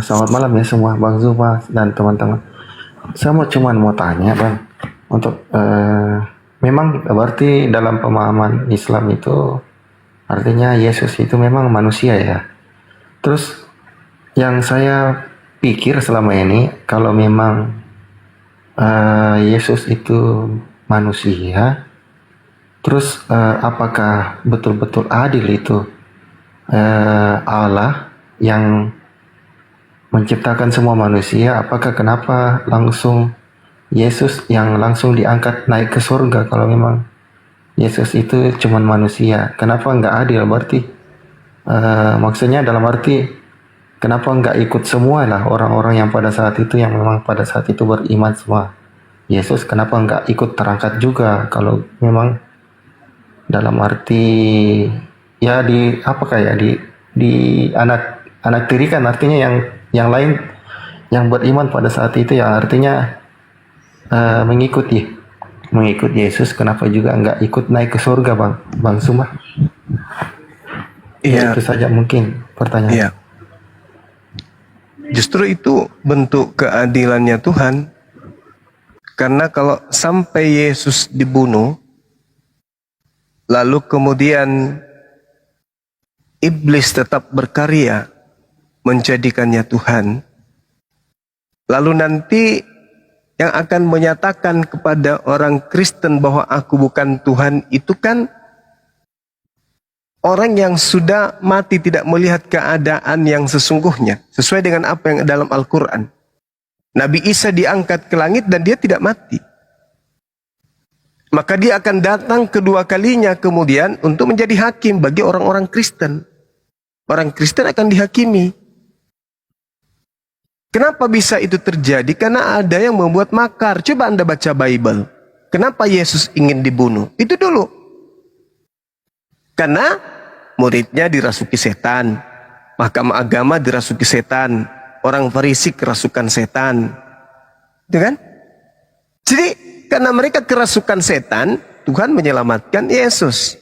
Selamat malam ya semua, Bang Zuma dan teman-teman. Saya mau tanya, Bang, untuk memang berarti dalam pemahaman Islam itu artinya Yesus itu memang manusia ya. Terus yang saya pikir selama ini kalau memang Yesus itu manusia, terus apakah betul-betul adil itu Allah yang menciptakan semua manusia, apakah kenapa langsung Yesus yang langsung diangkat naik ke surga kalau memang Yesus itu cuman manusia? Kenapa nggak adil berarti? Maksudnya dalam arti kenapa nggak ikut semua lah orang-orang yang pada saat itu yang memang pada saat itu beriman semua Yesus, kenapa nggak ikut terangkat juga kalau memang dalam arti ya di apa kayak di anak anak tirikan artinya yang lain yang beriman pada saat itu ya artinya mengikuti Yesus, kenapa juga nggak ikut naik ke surga, Bang Suma? Ya, Iya, itu saja mungkin pertanyaan. iya. Justru itu bentuk keadilannya Tuhan. Karena kalau sampai Yesus dibunuh, lalu kemudian iblis tetap berkarya menjadikannya Tuhan, lalu nanti yang akan menyatakan kepada orang Kristen bahwa aku bukan Tuhan itu kan orang yang sudah mati tidak melihat keadaan yang sesungguhnya sesuai dengan apa yang dalam Al-Quran. Nabi Isa diangkat ke langit dan dia tidak mati. Maka dia akan datang kedua kalinya kemudian untuk menjadi hakim bagi orang-orang Kristen. Orang Kristen akan dihakimi. Kenapa bisa itu terjadi? Karena ada yang membuat makar. Coba Anda baca Bible. Kenapa Yesus ingin dibunuh? Itu dulu. Karena muridnya dirasuki setan. Mahkamah agama dirasuki setan. Orang Farisi kerasukan setan. Itu kan? Jadi karena mereka kerasukan setan, Tuhan menyelamatkan Yesus.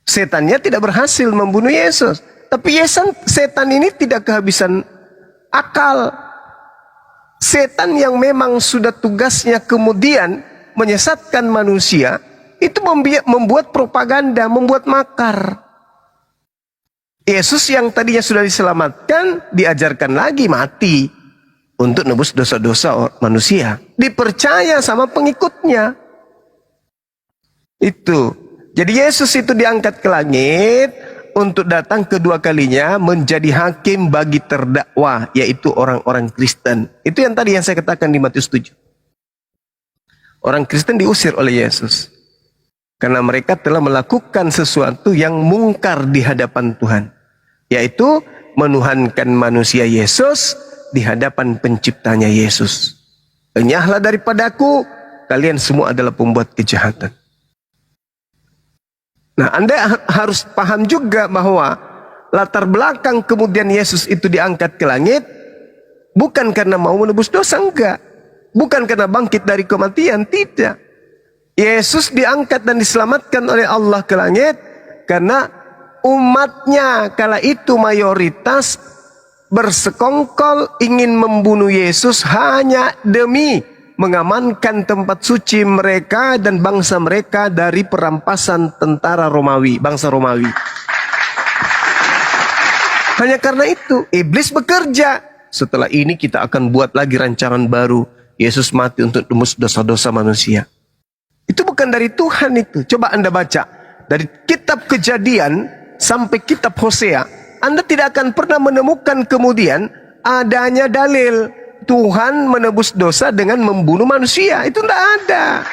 Setannya tidak berhasil membunuh Yesus. Tapi setan ini tidak kehabisan akal. Setan yang memang sudah tugasnya kemudian menyesatkan manusia, itu membuat propaganda, membuat makar. Yesus yang tadinya sudah diselamatkan, diajarkan lagi mati untuk nebus dosa-dosa manusia. Dipercaya sama pengikutnya. Itu. Jadi Yesus itu diangkat ke langit untuk datang kedua kalinya menjadi hakim bagi terdakwa, yaitu orang-orang Kristen. Itu yang tadi yang saya katakan di Matius 7. Orang Kristen diusir oleh Yesus karena mereka telah melakukan sesuatu yang mungkar di hadapan Tuhan, yaitu menuhankan manusia Yesus di hadapan penciptanya Yesus. Enyahlah daripadaku, kalian semua adalah pembuat kejahatan. Nah, Anda harus paham juga bahwa latar belakang kemudian Yesus itu diangkat ke langit bukan karena mau menebus dosa, enggak. Bukan karena bangkit dari kematian, tidak. Yesus diangkat dan diselamatkan oleh Allah ke langit karena umatnya kala itu mayoritas bersekongkol ingin membunuh Yesus hanya demi mengamankan tempat suci mereka dan bangsa mereka dari perampasan tentara Romawi, bangsa Romawi. Hanya karena itu iblis bekerja. Setelah ini kita akan buat lagi rancangan baru. Yesus mati untuk tembus dosa-dosa manusia. Itu bukan dari Tuhan itu. Coba Anda baca dari kitab Kejadian sampai kitab Hosea, Anda tidak akan pernah menemukan kemudian adanya dalil Tuhan menebus dosa dengan membunuh manusia. Itu tidak ada.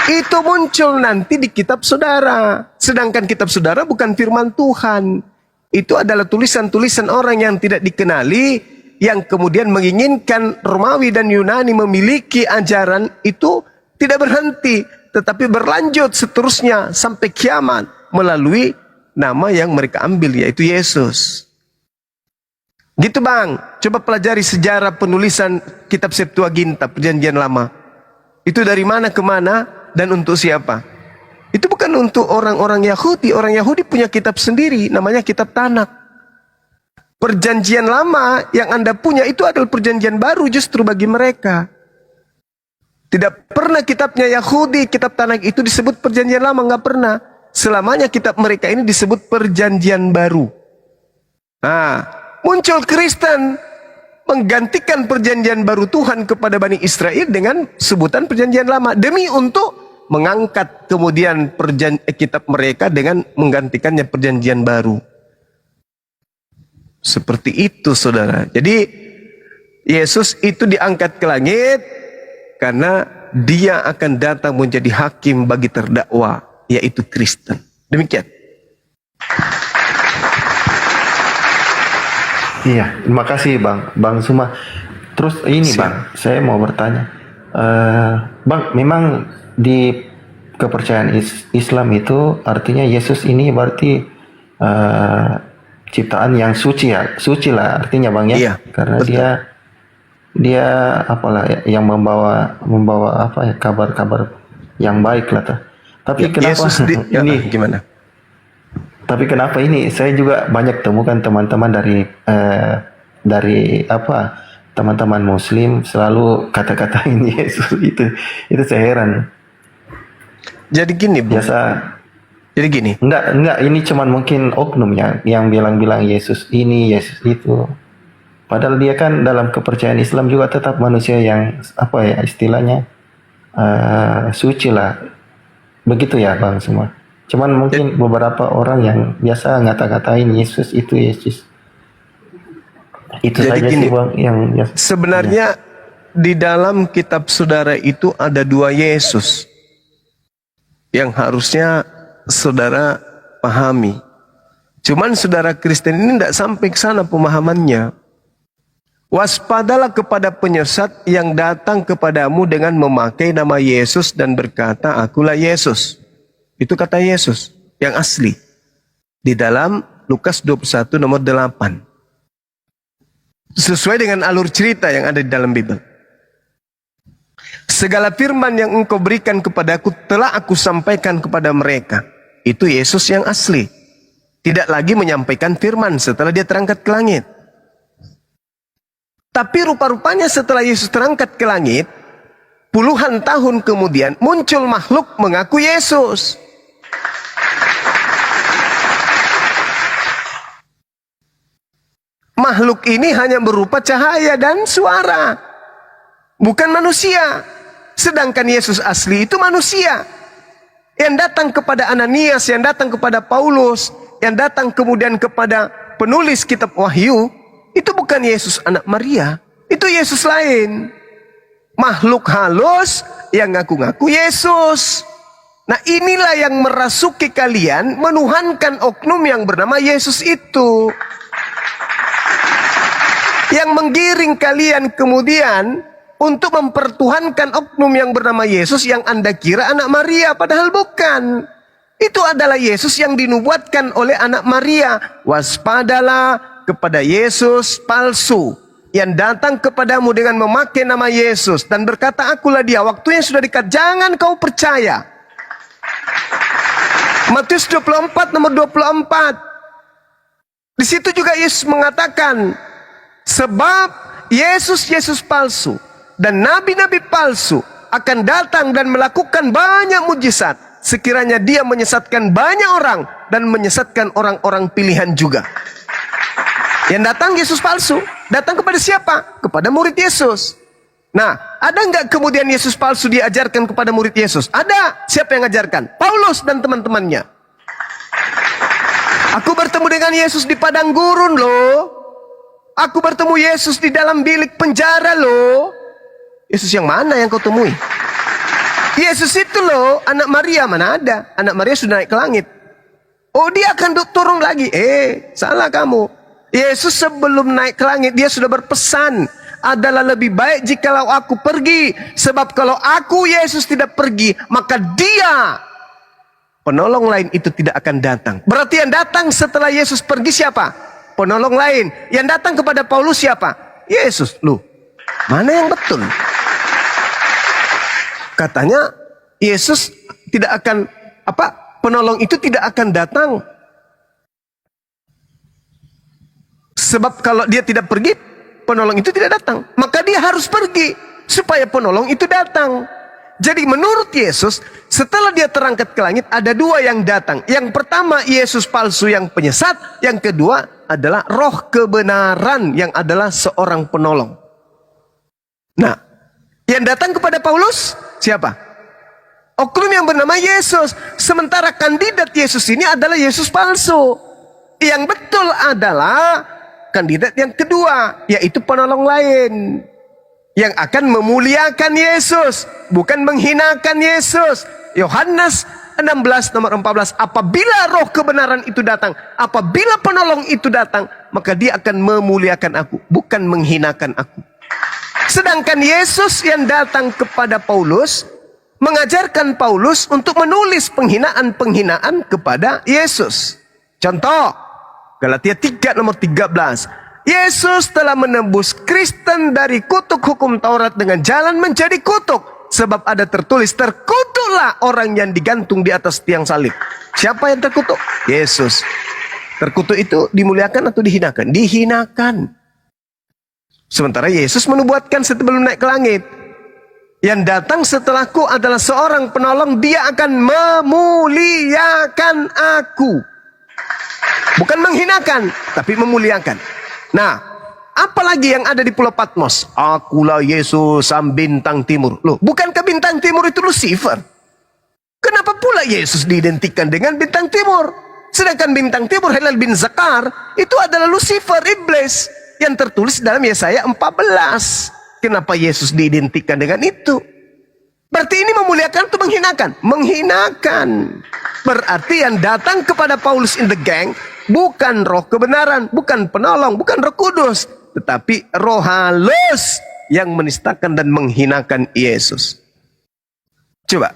Itu muncul nanti di kitab saudara. Sedangkan kitab saudara bukan firman Tuhan. Itu adalah tulisan-tulisan orang yang tidak dikenali, yang kemudian menginginkan Romawi dan Yunani memiliki ajaran itu tidak berhenti, tetapi berlanjut seterusnya sampai kiamat melalui nama yang mereka ambil, yaitu Yesus. Gitu Bang, coba pelajari sejarah penulisan kitab Septuaginta, perjanjian lama. Itu dari mana ke mana dan untuk siapa? Itu bukan untuk orang-orang Yahudi. Orang Yahudi punya kitab sendiri, namanya kitab Tanakh. Perjanjian lama yang Anda punya itu adalah perjanjian baru justru bagi mereka. Tidak pernah kitabnya Yahudi, kitab Tanakh itu disebut perjanjian lama, nggak pernah. Selamanya kitab mereka ini disebut perjanjian baru. Nah, muncul Kristen menggantikan perjanjian baru Tuhan kepada Bani Israel dengan sebutan perjanjian lama. Demi untuk mengangkat kemudian kitab mereka dengan menggantikannya perjanjian baru. Seperti itu saudara. Jadi Yesus itu diangkat ke langit karena dia akan datang menjadi hakim bagi terdakwa, yaitu Kristen. Demikian. Iya, terima kasih Bang Suma. Terus ini Siap. Bang, saya mau bertanya, Bang, memang di kepercayaan Islam itu artinya Yesus ini berarti ciptaan yang suci ya, suci lah artinya Bang ya, Iya, karena betul. dia apalah ya, yang membawa apa ya, kabar-kabar yang baik lah tuh. Tapi kenapa ini? Gimana? Tapi kenapa ini? Saya juga banyak temukan teman-teman dari apa, teman-teman Muslim selalu kata-katain Yesus itu saya heran. Jadi gini, Bu. Jadi gini. Enggak, ini cuman mungkin oknum yang bilang-bilang Yesus ini, Yesus itu. Padahal dia kan dalam kepercayaan Islam juga tetap manusia yang apa ya istilahnya suci lah. Begitu ya Bang semua. Cuman mungkin beberapa orang yang biasa ngata-ngatain Yesus itu Yesus. Itu Jadi saja gini, sih Bang yang sebenarnya di dalam kitab saudara itu ada dua Yesus yang harusnya saudara pahami. Cuman saudara Kristen ini tidak sampai ke sana pemahamannya. Waspadalah kepada penyesat yang datang kepadamu dengan memakai nama Yesus dan berkata, akulah Yesus. Itu kata Yesus yang asli. Di dalam Lukas 21 nomor 8. Sesuai dengan alur cerita yang ada di dalam Bible. Segala firman yang engkau berikan kepadaku telah aku sampaikan kepada mereka. Itu Yesus yang asli. Tidak lagi menyampaikan firman setelah dia terangkat ke langit. Tapi rupa-rupanya setelah Yesus terangkat ke langit, puluhan tahun kemudian muncul makhluk mengaku Yesus. Makhluk ini hanya berupa cahaya dan suara, bukan manusia. Sedangkan Yesus asli itu manusia. Yang datang kepada Ananias, yang datang kepada Paulus, yang datang kemudian kepada penulis kitab Wahyu, itu bukan Yesus anak Maria, itu Yesus lain. Makhluk halus yang ngaku-ngaku Yesus. Nah inilah yang merasuki kalian, menuhankan oknum yang bernama Yesus itu. Yang menggiring kalian kemudian untuk mempertuhankan oknum yang bernama Yesus yang Anda kira anak Maria, padahal bukan. Itu adalah Yesus yang dinubuatkan oleh anak Maria. Waspadalah kepada Yesus palsu yang datang kepadamu dengan memakai nama Yesus dan berkata, akulah dia. Waktunya sudah dekat, jangan kau percaya. Matius 24 nomor 24. Di situ juga Yesus mengatakan, sebab Yesus palsu dan nabi-nabi palsu akan datang dan melakukan banyak mujizat, sekiranya dia menyesatkan banyak orang dan menyesatkan orang-orang pilihan juga. Yang datang Yesus palsu, datang kepada siapa? Kepada murid Yesus. Nah, ada nggak kemudian Yesus palsu diajarkan kepada murid Yesus? Ada. Siapa yang ajarkan? Paulus dan teman-temannya. Aku bertemu dengan Yesus di padang gurun loh. Aku bertemu Yesus di dalam bilik penjara loh. Yesus yang mana yang kau temui? Yesus itu loh, anak Maria mana ada? Anak Maria sudah naik ke langit. Oh, dia akan turun lagi. Salah kamu. Yesus sebelum naik ke langit, dia sudah berpesan, adalah lebih baik jikalau aku pergi. Sebab kalau aku, Yesus, tidak pergi, maka dia, penolong lain itu tidak akan datang. Berarti yang datang setelah Yesus pergi siapa? Penolong lain. Yang datang kepada Paulus siapa? Yesus. Loh, mana yang betul? Katanya Yesus tidak akan, penolong itu tidak akan datang Sebab kalau dia tidak pergi, penolong itu tidak datang. Maka dia harus pergi supaya penolong itu datang. Jadi menurut Yesus, setelah dia terangkat ke langit, ada dua yang datang. Yang pertama Yesus palsu yang penyesat. Yang kedua adalah roh kebenaran yang adalah seorang penolong. Nah, yang datang kepada Paulus siapa? Oknum yang bernama Yesus. Sementara kandidat Yesus ini adalah Yesus palsu. Yang betul adalah kandidat yang kedua, yaitu penolong lain yang akan memuliakan Yesus, bukan menghinakan Yesus. Yohanes 16 nomor 14, apabila roh kebenaran itu datang, apabila penolong itu datang, maka dia akan memuliakan aku, bukan menghinakan aku. Sedangkan Yesus yang datang kepada Paulus mengajarkan Paulus untuk menulis penghinaan-penghinaan kepada Yesus. Contoh, Galatia 3 nomor 13. Yesus telah menembus Kristen dari kutuk hukum Taurat dengan jalan menjadi kutuk. Sebab ada tertulis, terkutuklah orang yang digantung di atas tiang salib. Siapa yang terkutuk? Yesus. Terkutuk itu dimuliakan atau dihinakan? Dihinakan. Sementara Yesus menubuatkan sebelum naik ke langit, yang datang setelahku adalah seorang penolong, dia akan memuliakan aku. Bukan menghinakan, tapi memuliakan. Nah, apalagi yang ada di Pulau Patmos? Akulah Yesus sang bintang timur. Loh, bukankah bintang timur itu Lucifer? Kenapa pula Yesus diidentikan dengan bintang timur? Sedangkan bintang timur Helal bin Zakar itu adalah Lucifer, iblis, yang tertulis dalam Yesaya 14. Kenapa Yesus diidentikan dengan itu? Berarti ini memuliakan atau menghinakan? Menghinakan. Berarti yang datang kepada Paulus in the gang bukan roh kebenaran, bukan penolong, bukan Roh Kudus, tetapi roh halus yang menistakan dan menghinakan Yesus. Coba,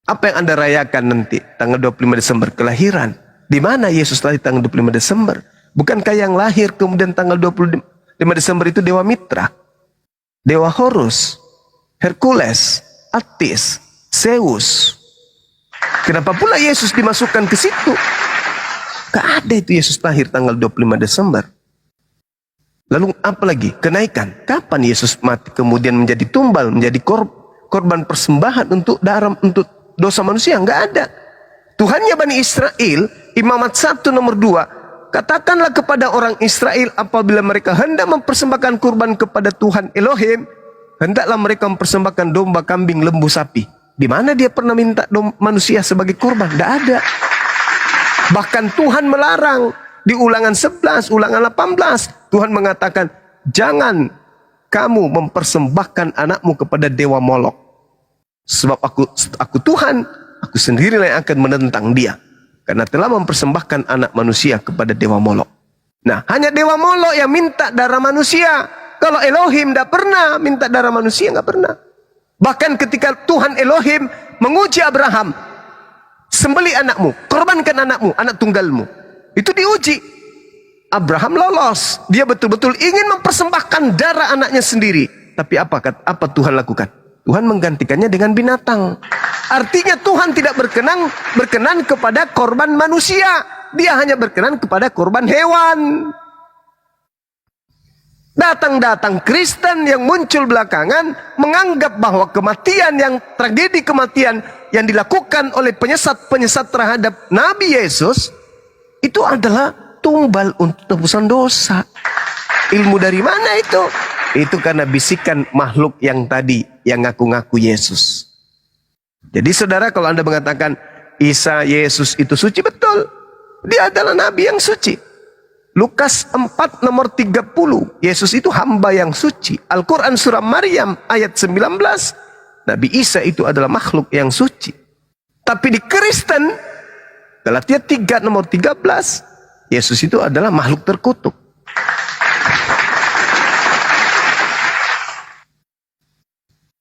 apa yang Anda rayakan nanti tanggal 25 Desember kelahiran? Di mana Yesus lahir tanggal 25 Desember? Bukankah yang lahir kemudian tanggal 25 Desember itu Dewa Mitra, Dewa Horus, Hercules, Attis, Zeus? Kenapa pula Yesus dimasukkan ke situ? Gak ada itu Yesus lahir tanggal 25 Desember. Lalu apa lagi? Kenaikan. Kapan Yesus mati kemudian menjadi tumbal, menjadi korban persembahan untuk dosa manusia? Gak ada. Tuhannya Bani Israel, Imamat 1 nomor 2, katakanlah kepada orang Israel apabila mereka hendak mempersembahkan kurban kepada Tuhan Elohim, hendaklah mereka mempersembahkan domba, kambing, lembu, sapi. Di mana dia pernah minta manusia sebagai kurban? Tidak ada. Bahkan Tuhan melarang di Ulangan 11, Ulangan 18. Tuhan mengatakan, jangan kamu mempersembahkan anakmu kepada dewa Molok. Sebab aku Tuhan, aku sendirilah yang akan menentang dia. Karena telah mempersembahkan anak manusia kepada dewa Molok. Nah, hanya dewa Molok yang minta darah manusia. Kalau Elohim tidak pernah minta darah manusia, nggak pernah. Bahkan ketika Tuhan Elohim menguji Abraham, sembeli anakmu, korbankan anakmu, anak tunggalmu. Itu diuji. Abraham lolos. Dia betul-betul ingin mempersembahkan darah anaknya sendiri. Tapi apa Tuhan lakukan? Tuhan menggantikannya dengan binatang. Artinya Tuhan tidak berkenan kepada korban manusia. Dia hanya berkenan kepada korban hewan. Datang-datang Kristen yang muncul belakangan menganggap bahwa kematian tragedi kematian yang dilakukan oleh penyesat-penyesat terhadap Nabi Yesus itu adalah tumbal untuk tebusan dosa. Ilmu dari mana itu? Itu karena bisikan makhluk yang tadi yang ngaku-ngaku Yesus. Jadi saudara, kalau Anda mengatakan Isa Yesus itu suci, betul. Dia adalah nabi yang suci. Lukas 4 nomor 30, Yesus itu hamba yang suci. Al-Quran surah Maryam ayat 19, Nabi Isa itu adalah makhluk yang suci. Tapi di Kristen, Galatia 3 nomor 13, Yesus itu adalah makhluk terkutuk.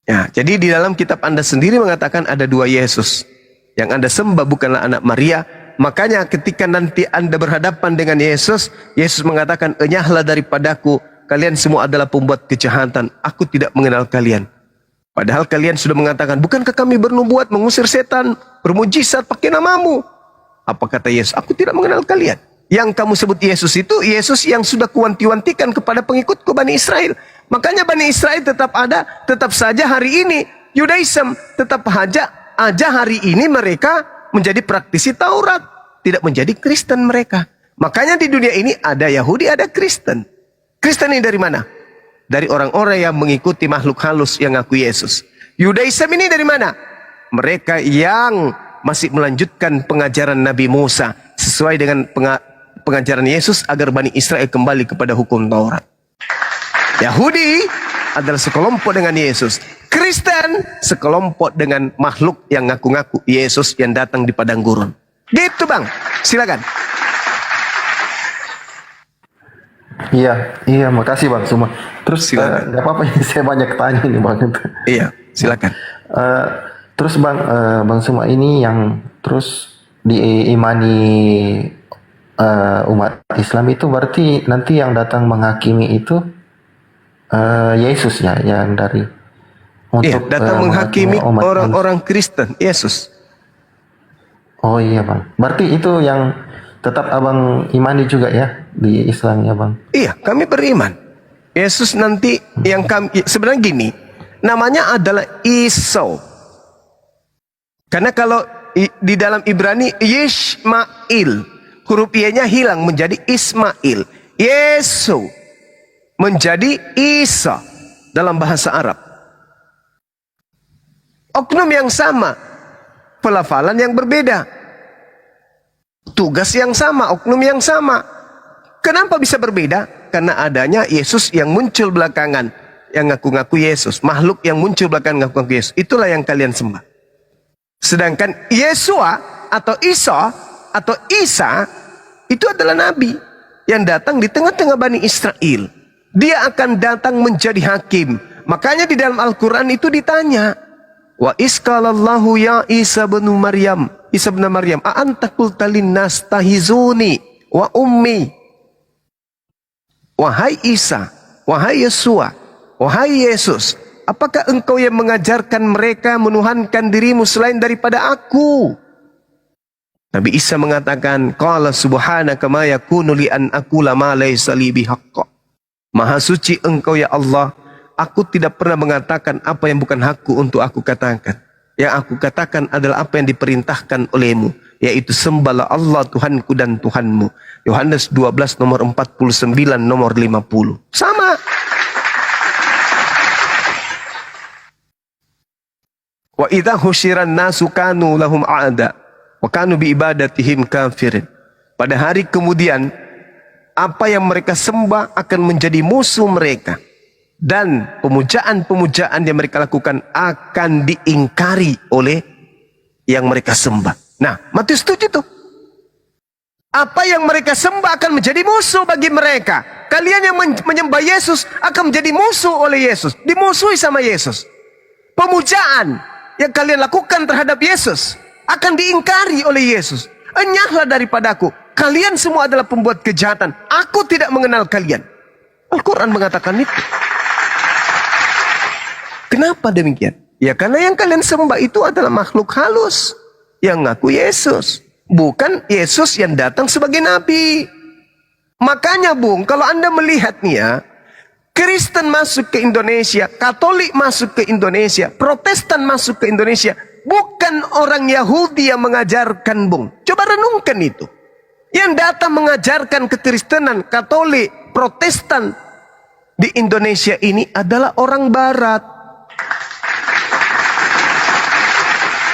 Ya, jadi di dalam kitab Anda sendiri mengatakan ada dua Yesus. Yang Anda sembah bukanlah anak Maria. Makanya ketika nanti Anda berhadapan dengan Yesus, Yesus mengatakan, enyahlah daripadaku, kalian semua adalah pembuat kejahatan, aku tidak mengenal kalian. Padahal kalian sudah mengatakan, bukankah kami bernubuat, mengusir setan, bermujizat pakai namamu? Apa kata Yesus? Aku tidak mengenal kalian. Yang kamu sebut Yesus itu Yesus yang sudah kuwanti-wantikan kepada pengikutku Bani Israel. Makanya Bani Israel tetap ada, tetap saja hari ini Yudaism, tetap aja hari ini mereka menjadi praktisi Taurat, tidak menjadi Kristen mereka. Makanya di dunia ini ada Yahudi, ada Kristen. Kristen ini dari mana? Dari orang-orang yang mengikuti makhluk halus yang ngaku Yesus. Yudaism ini dari mana? Mereka yang masih melanjutkan pengajaran Nabi Musa sesuai dengan pengajaran Yesus agar Bani Israel kembali kepada hukum Taurat. Yahudi adalah sekelompok dengan Yesus. Kristen sekelompok dengan makhluk yang ngaku-ngaku Yesus yang datang di padang gurun. Gitu bang, silakan. Iya, makasih Bang semua. Terus nggak apa-apa ini saya banyak tanya nih Bang. Iya, silakan. Terus Bang Suma ini yang terus diimani umat Islam itu berarti nanti yang datang menghakimi itu Yesus ya, yang dari untuk datang menghakimi orang-orang Kristen, Yesus. Oh iya Bang, berarti itu yang tetap abang imani juga ya di Islam ya Bang? Iya, kami beriman. Yesus nanti yang kami, sebenarnya gini, namanya adalah Iso. Karena kalau di dalam Ibrani Yishmael, huruf Y-nya hilang menjadi Ismail. Yesus menjadi Isa dalam bahasa Arab. Oknum yang sama, pelafalan yang berbeda, tugas yang sama, oknum yang sama. Kenapa bisa berbeda? Karena adanya Yesus yang muncul belakangan, yang ngaku-ngaku Yesus, makhluk yang muncul belakangan ngaku-ngaku Yesus. Itulah yang kalian sembah. Sedangkan Yesua atau Isa atau Isa itu adalah nabi yang datang di tengah-tengah Bani Israel. Dia akan datang menjadi hakim. Makanya di dalam Al-Quran itu ditanya, wa iskalallahu ya Isa bin Maryam, Isa bin Maryam, a'anta qulta linnas tahizuni wa ummi. Wahai Isa, wahai Yesua, wahai Yesus, apakah engkau yang mengajarkan mereka menuhankan dirimu selain daripada aku? Nabi Isa mengatakan, qala subhanaka ma yakunu li an aqula ma laysa li bihaqq. Maha suci engkau ya Allah, aku tidak pernah mengatakan apa yang bukan hakku untuk aku katakan. Yang aku katakan adalah apa yang diperintahkan olehmu, yaitu sembahlah Allah Tuhanku dan Tuhanmu. Yohanes 12 nomor 49 nomor 50. Sama. Wa idza husyiran nasu kanu lahum a'da wa kanu bi ibadatihim kafirin. Pada hari kemudian apa yang mereka sembah akan menjadi musuh mereka, dan pemujaan-pemujaan yang mereka lakukan akan diingkari oleh yang mereka sembah. Nah, Matius 7 itu. Apa yang mereka sembah akan menjadi musuh bagi mereka. Kalian yang menyembah Yesus akan menjadi musuh oleh Yesus, dimusuhi sama Yesus. Pemujaan yang kalian lakukan terhadap Yesus akan diingkari oleh Yesus. Enyahlah daripadaku, kalian semua adalah pembuat kejahatan. Aku tidak mengenal kalian. Al-Quran mengatakan itu. Kenapa demikian? Ya karena yang kalian sembah itu adalah makhluk halus yang ngaku Yesus, bukan Yesus yang datang sebagai nabi. Makanya Bung, kalau Anda melihat nih ya, Kristen masuk ke Indonesia, Katolik masuk ke Indonesia, Protestan masuk ke Indonesia, bukan orang Yahudi yang mengajarkan Bung. Coba renungkan itu. Yang datang mengajarkan kekristenan, Katolik, Protestan di Indonesia ini adalah orang Barat.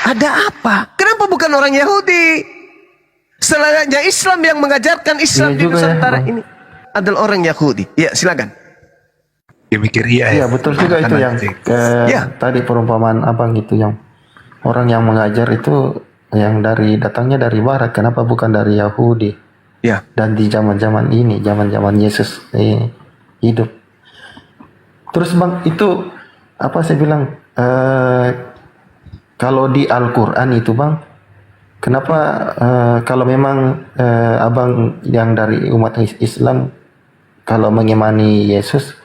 Ada apa? Kenapa bukan orang Yahudi? Selanjutnya Islam yang mengajarkan Islam di Nusantara ini adalah orang Yahudi. Ya, silakan. Ya mikir iya ya. Betul juga itu yang tadi perumpamaan abang itu, yang orang yang mengajar itu yang datangnya dari Barat. Kenapa bukan dari Yahudi? Ya. Dan di zaman-zaman ini, zaman-zaman Yesus hidup. Terus bang, itu apa saya bilang? Kalau di Al-Quran itu bang, kenapa kalau memang abang yang dari umat Islam kalau mengimani Yesus,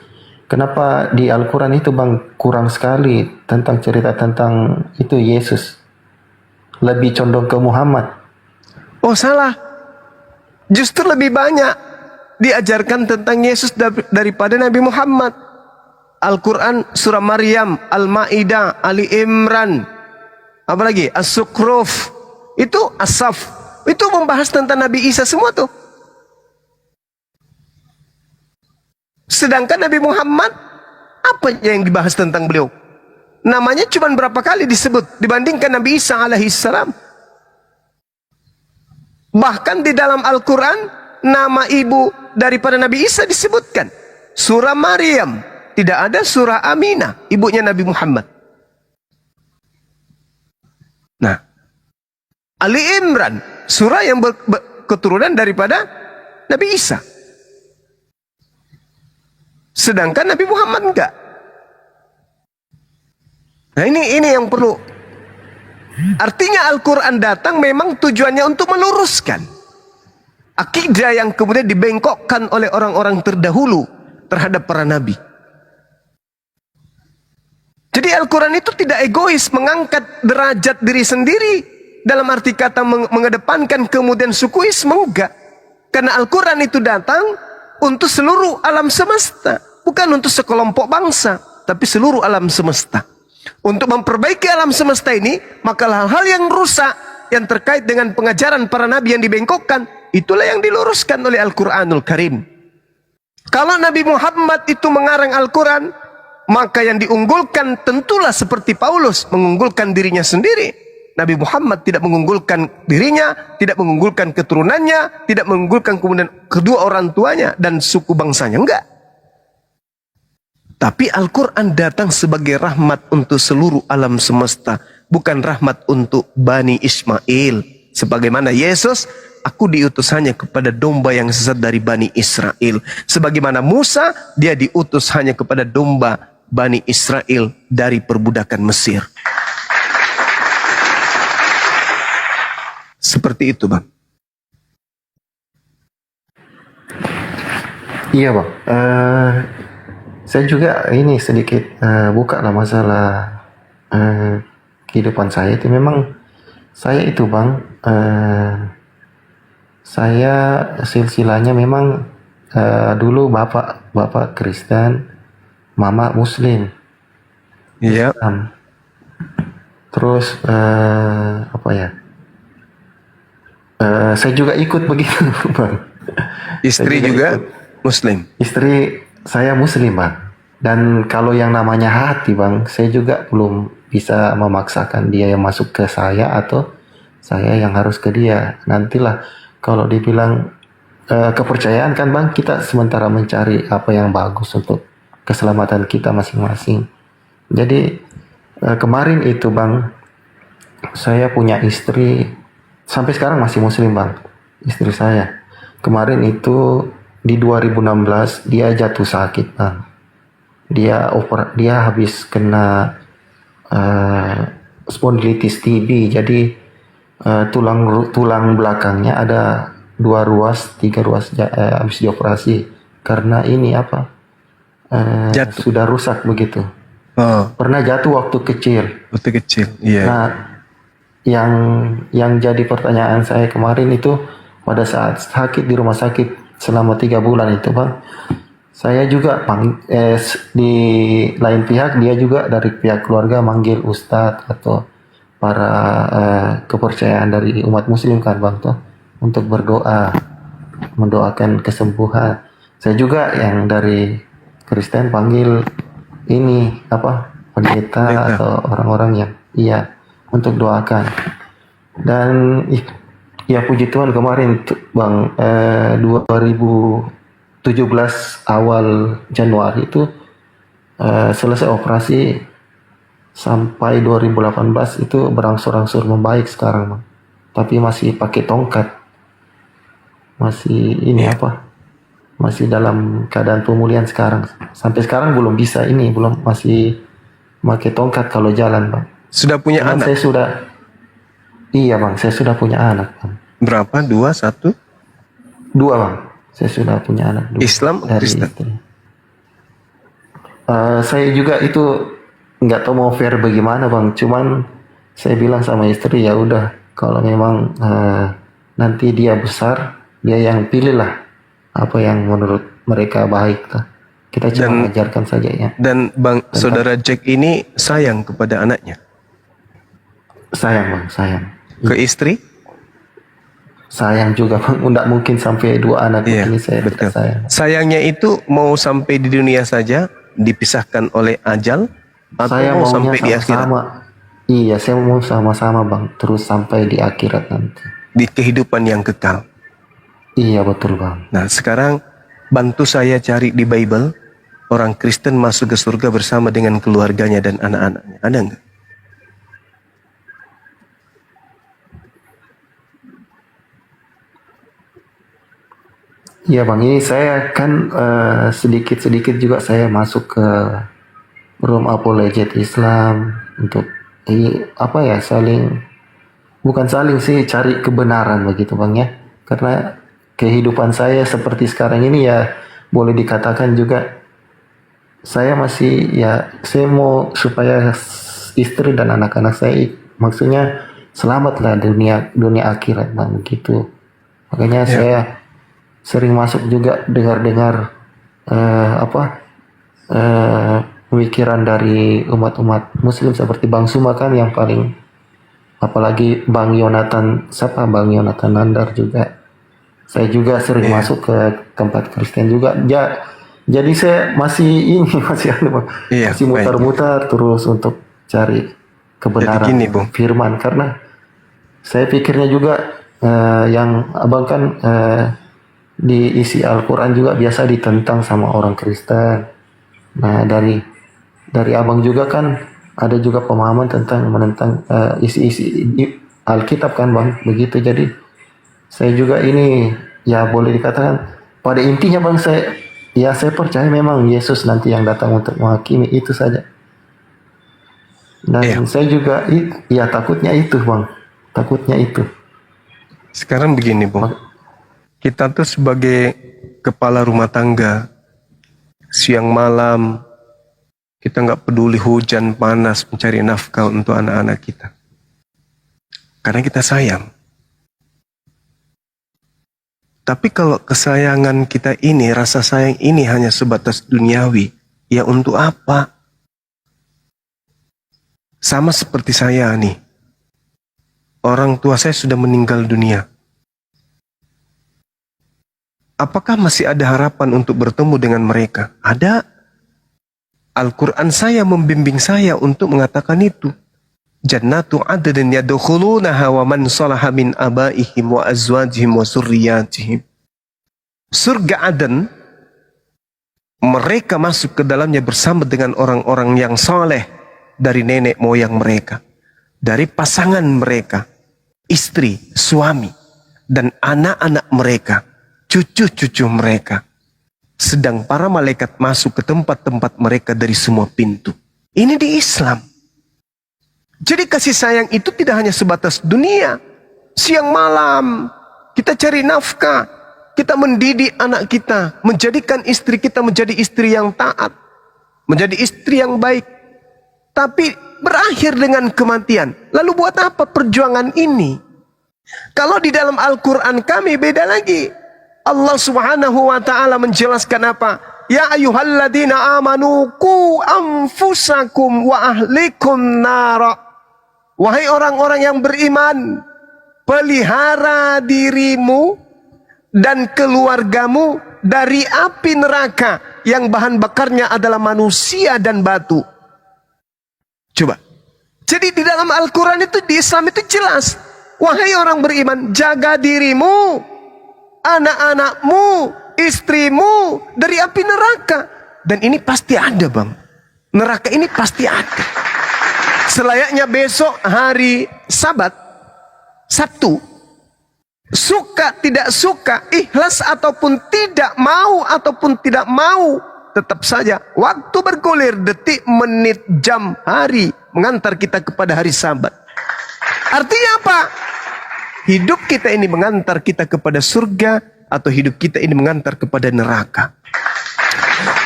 kenapa di Al-Quran itu bang kurang sekali tentang cerita tentang itu Yesus? Lebih condong ke Muhammad. Oh salah. Justru lebih banyak diajarkan tentang Yesus daripada Nabi Muhammad. Al-Quran surah Maryam, Al-Ma'idah, Ali Imran, apalagi As-Sukruf, itu As-Saf, itu membahas tentang Nabi Isa semua tuh. Sedangkan Nabi Muhammad, apa yang dibahas tentang beliau? Namanya cuma berapa kali disebut dibandingkan Nabi Isa alaihissalam. Bahkan di dalam Al-Quran, nama ibu daripada Nabi Isa disebutkan. Surah Maryam. Tidak ada surah Aminah, ibunya Nabi Muhammad. Nah, Ali Imran, surah yang keturunan daripada Nabi Isa. Sedangkan Nabi Muhammad enggak. Nah ini yang perlu. Artinya Al-Quran datang memang tujuannya untuk meluruskan akidah yang kemudian dibengkokkan oleh orang-orang terdahulu terhadap para nabi. Jadi Al-Quran itu tidak egois mengangkat derajat diri sendiri dalam arti kata mengedepankan kemudian sukuisme, enggak. Karena Al-Quran itu datang untuk seluruh alam semesta, bukan untuk sekelompok bangsa, tapi seluruh alam semesta. Untuk memperbaiki alam semesta ini, maka hal-hal yang rusak yang terkait dengan pengajaran para nabi yang dibengkokkan, itulah yang diluruskan oleh Al-Quranul Karim. Kalau Nabi Muhammad itu mengarang Al-Quran, maka yang diunggulkan tentulah seperti Paulus mengunggulkan dirinya sendiri. Nabi Muhammad tidak mengunggulkan dirinya, tidak mengunggulkan keturunannya, tidak mengunggulkan kemudian kedua orang tuanya dan suku bangsanya, enggak. Tapi Al-Quran datang sebagai rahmat untuk seluruh alam semesta, bukan rahmat untuk Bani Ismail. Sebagaimana Yesus, aku diutus hanya kepada domba yang sesat dari Bani Israel. Sebagaimana Musa, dia diutus hanya kepada domba Bani Israel dari perbudakan Mesir. Seperti itu, Bang. Iya bang, saya juga ini sedikit buka lah masalah kehidupan saya itu. Memang saya itu bang, saya silsilahnya memang dulu bapak Kristen, mama Muslim. Iya. Terus apa ya? Saya juga ikut begitu bang. Istri juga Muslim. Istri saya Muslim bang. Dan kalau yang namanya hati bang, saya juga belum bisa memaksakan dia yang masuk ke saya atau saya yang harus ke dia. Nantilah kalau dibilang kepercayaan kan bang, kita sementara mencari apa yang bagus untuk keselamatan kita masing-masing. Jadi kemarin itu bang, saya punya istri sampai sekarang masih Muslim bang, istri saya. Kemarin itu di 2016 dia jatuh sakit bang. Dia habis kena spondilitis TB. Jadi tulang belakangnya ada 3 ruas habis dioperasi karena ini apa? Sudah rusak begitu. Pernah jatuh waktu kecil. Iya. Nah, yang jadi pertanyaan saya kemarin itu pada saat sakit di rumah sakit selama 3 bulan itu bang, saya juga di lain pihak dia juga dari pihak keluarga manggil ustadz atau para kepercayaan dari umat Muslim kan bang tuh untuk berdoa, mendoakan kesembuhan. Saya juga yang dari Kristen panggil ini apa pendeta atau orang-orang yang untuk doakan. Dan ya puji Tuhan kemarin bang 2017 awal Januari itu selesai operasi sampai 2018 itu berangsur-angsur membaik sekarang bang. Tapi masih pakai tongkat, masih ini masih dalam keadaan pemulihan sekarang. Sampai sekarang belum bisa masih pakai tongkat kalau jalan bang. Sudah punya anak? Iya bang, saya sudah punya anak bang. Berapa? 2, 1? 2 bang, saya sudah punya anak 2. Islam atau Kristen? Saya juga itu nggak tahu mau fair bagaimana bang. Cuman saya bilang sama istri ya udah kalau memang nanti dia besar Dia yang pilih lah apa yang menurut mereka baik lah. Kita cuma ajarkan saja ya. Dan saudara Jack ini sayang kepada anaknya. Sayang bang, sayang. Ke istri? Sayang juga bang. Tidak mungkin sampai 2 anak ini saya betul. sayang. Sayangnya itu mau sampai di dunia saja, dipisahkan oleh ajal, atau Saya mau maunya sampai di akhirat? sama-sama. Iya, saya mau sama-sama bang. Terus sampai di akhirat nanti. Di kehidupan yang kekal. Iya betul bang. Nah sekarang bantu saya cari di Bible, orang Kristen masuk ke surga bersama dengan keluarganya dan anak-anaknya. Ada nggak? Iya bang, ini saya kan sedikit-sedikit juga saya masuk ke room apologet Islam untuk apa ya, bukan saling sih, cari kebenaran begitu bang ya. Karena kehidupan saya seperti sekarang ini ya boleh dikatakan juga saya masih ya, saya mau supaya istri dan anak-anak saya maksudnya selamatlah dunia akhirat bang begitu. Makanya saya sering masuk juga dengar-dengar pemikiran dari umat-umat Muslim seperti Bang Suma kan yang paling, apalagi Bang Yonatan Nandar juga. Saya juga sering masuk ke tempat Kristen juga. Jadi saya masih masih mutar-mutar terus untuk cari kebenaran firman, karena saya pikirnya juga yang abang kan di isi Al-Quran juga biasa ditentang sama orang Kristen. Nah dari abang juga kan ada juga pemahaman tentang menentang isi-isi Alkitab kan bang begitu. Jadi saya juga ini ya boleh dikatakan pada intinya bang, saya percaya memang Yesus nanti yang datang untuk menghakimi, itu saja. Dan saya juga ya takutnya itu bang, takutnya itu. Sekarang begini bang, kita tuh sebagai kepala rumah tangga, siang malam kita nggak peduli hujan panas mencari nafkah untuk anak-anak kita, karena kita sayang. Tapi kalau kesayangan kita ini, rasa sayang ini hanya sebatas duniawi, ya untuk apa? Sama seperti saya nih, orang tua saya sudah meninggal dunia. Apakah masih ada harapan untuk bertemu dengan mereka? Ada. Al-Quran saya membimbing saya untuk mengatakan itu. Jannatu adnin yadkhulunaha wa man salaha min abaihim wa azwajihim wa surriyatihim. Surga Aden, mereka masuk ke dalamnya bersama dengan orang-orang yang saleh dari nenek moyang mereka, dari pasangan mereka, istri, suami, dan anak-anak mereka, cucu-cucu mereka. Sedang para malaikat masuk ke tempat-tempat mereka dari semua pintu. Ini di Islam. Jadi kasih sayang itu tidak hanya sebatas dunia. Siang malam kita cari nafkah, kita mendidik anak kita, menjadikan istri kita menjadi istri yang taat, menjadi istri yang baik. Tapi berakhir dengan kematian. Lalu buat apa perjuangan ini? Kalau di dalam Al-Quran kami beda lagi. Allah Subhanahu wa ta'ala menjelaskan apa? Ya ayyuhalladzina amanu qu anfusakum wa ahlikum nara. Wahai orang-orang yang beriman, pelihara dirimu dan keluargamu dari api neraka yang bahan bakarnya adalah manusia dan batu. Coba. Jadi di dalam Al-Quran itu, di Islam itu jelas. Wahai orang beriman, jaga dirimu, anak-anakmu, istrimu dari api neraka. Dan ini pasti ada bang. Neraka ini pasti ada. Selayaknya besok hari Sabat, Sabtu, suka tidak suka, ikhlas ataupun tidak mau, tetap saja waktu bergulir, detik, menit, jam, hari mengantar kita kepada hari Sabat. Artinya apa? Hidup kita ini mengantar kita kepada surga, atau hidup kita ini mengantar kepada neraka.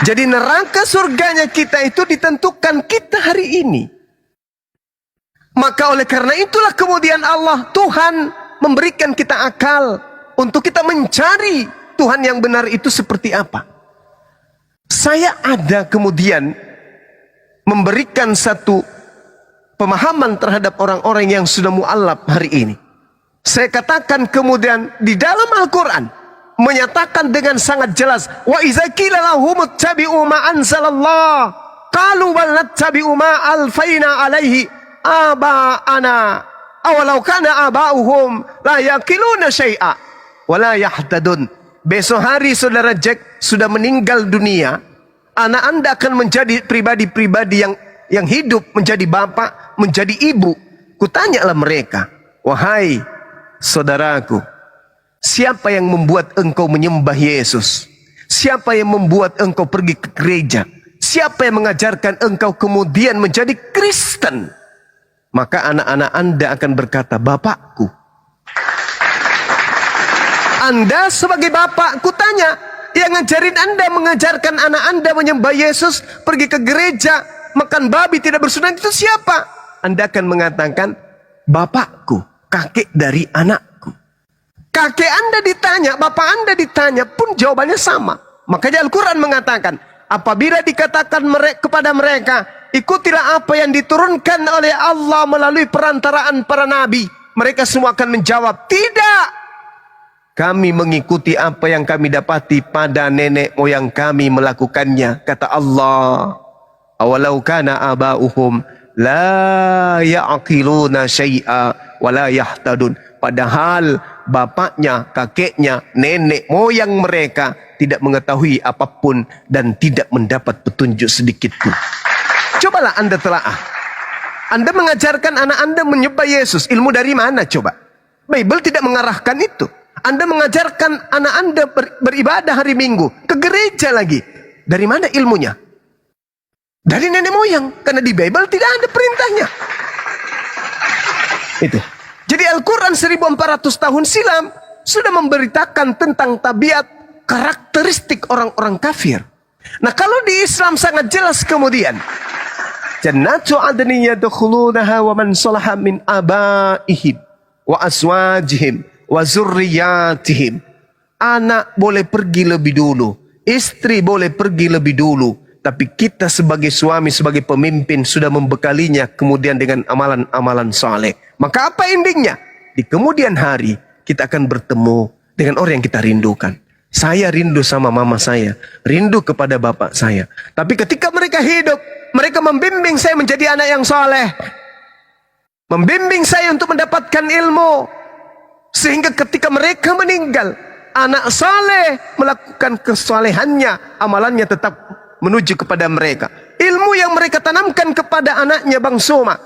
Jadi neraka surganya kita itu ditentukan kita hari ini. Maka oleh karena itulah kemudian Allah, Tuhan memberikan kita akal, untuk kita mencari Tuhan yang benar itu seperti apa. Saya ada kemudian memberikan satu pemahaman terhadap orang-orang yang sudah mu'allaf hari ini. Saya katakan kemudian di dalam Al-Quran menyatakan dengan sangat jelas, wa iza qila lahum ittabi'u ma anzalallah qalu bal nattabi'u ma alfaina alaihi aba'ana awalau kana aba'uhum la yaqiluna syai'a wa la yahtadun. Besok hari saudara Jack sudah meninggal dunia, anak Anda akan menjadi pribadi-pribadi yang hidup, menjadi bapak, menjadi ibu. Kutanyalah mereka, wahai saudaraku, siapa yang membuat engkau menyembah Yesus? Siapa yang membuat engkau pergi ke gereja? Siapa yang mengajarkan engkau kemudian menjadi Kristen? Maka anak-anak Anda akan berkata, bapakku. Anda sebagai bapak, kutanya, yang ngajarin Anda, mengajarkan anak Anda menyembah Yesus, pergi ke gereja, makan babi, tidak bersunat, itu siapa? Anda akan mengatakan, bapakku, kakek dari anakku. Kakek Anda ditanya, bapak Anda ditanya, pun jawabannya sama. Makanya Al-Quran mengatakan, apabila dikatakan kepada mereka, ikutilah apa yang diturunkan oleh Allah melalui perantaraan para nabi, mereka semua akan menjawab, tidak. Kami mengikuti apa yang kami dapati pada nenek moyang kami melakukannya. Kata Allah, awalau kana aba'uhum la ya'qiluna syai'a wa la yahtadun. Padahal bapaknya, kakeknya, nenek moyang mereka tidak mengetahui apapun dan tidak mendapat petunjuk sedikit pun. Cobalah Anda telaah. Anda mengajarkan anak Anda menyembah Yesus. Ilmu dari mana coba? Bible tidak mengarahkan itu. Anda mengajarkan anak Anda beribadah hari Minggu, ke gereja lagi. Dari mana ilmunya? Dari nenek moyang. Karena di Bible tidak ada perintahnya. Itu. Jadi Al-Quran 1400 tahun silam sudah memberitakan tentang tabiat, karakteristik orang-orang kafir. Nah, kalau di Islam sangat jelas kemudian, Jannatu adnin yadkhulunaha wa man salaha min abaihim wa azwajihim wa zurriyatihim. Anak boleh pergi lebih dulu, istri boleh pergi lebih dulu, tapi kita sebagai suami, sebagai pemimpin sudah membekalinya kemudian dengan amalan-amalan saleh. Maka apa endingnya? Di kemudian hari kita akan bertemu dengan orang yang kita rindukan. Saya rindu sama mama saya, rindu kepada bapak saya. Tapi ketika mereka hidup, mereka membimbing saya menjadi anak yang saleh, membimbing saya untuk mendapatkan ilmu. Sehingga ketika mereka meninggal, anak saleh melakukan kesalehannya, amalannya tetap menuju kepada mereka. Ilmu yang mereka tanamkan kepada anaknya Bang Soma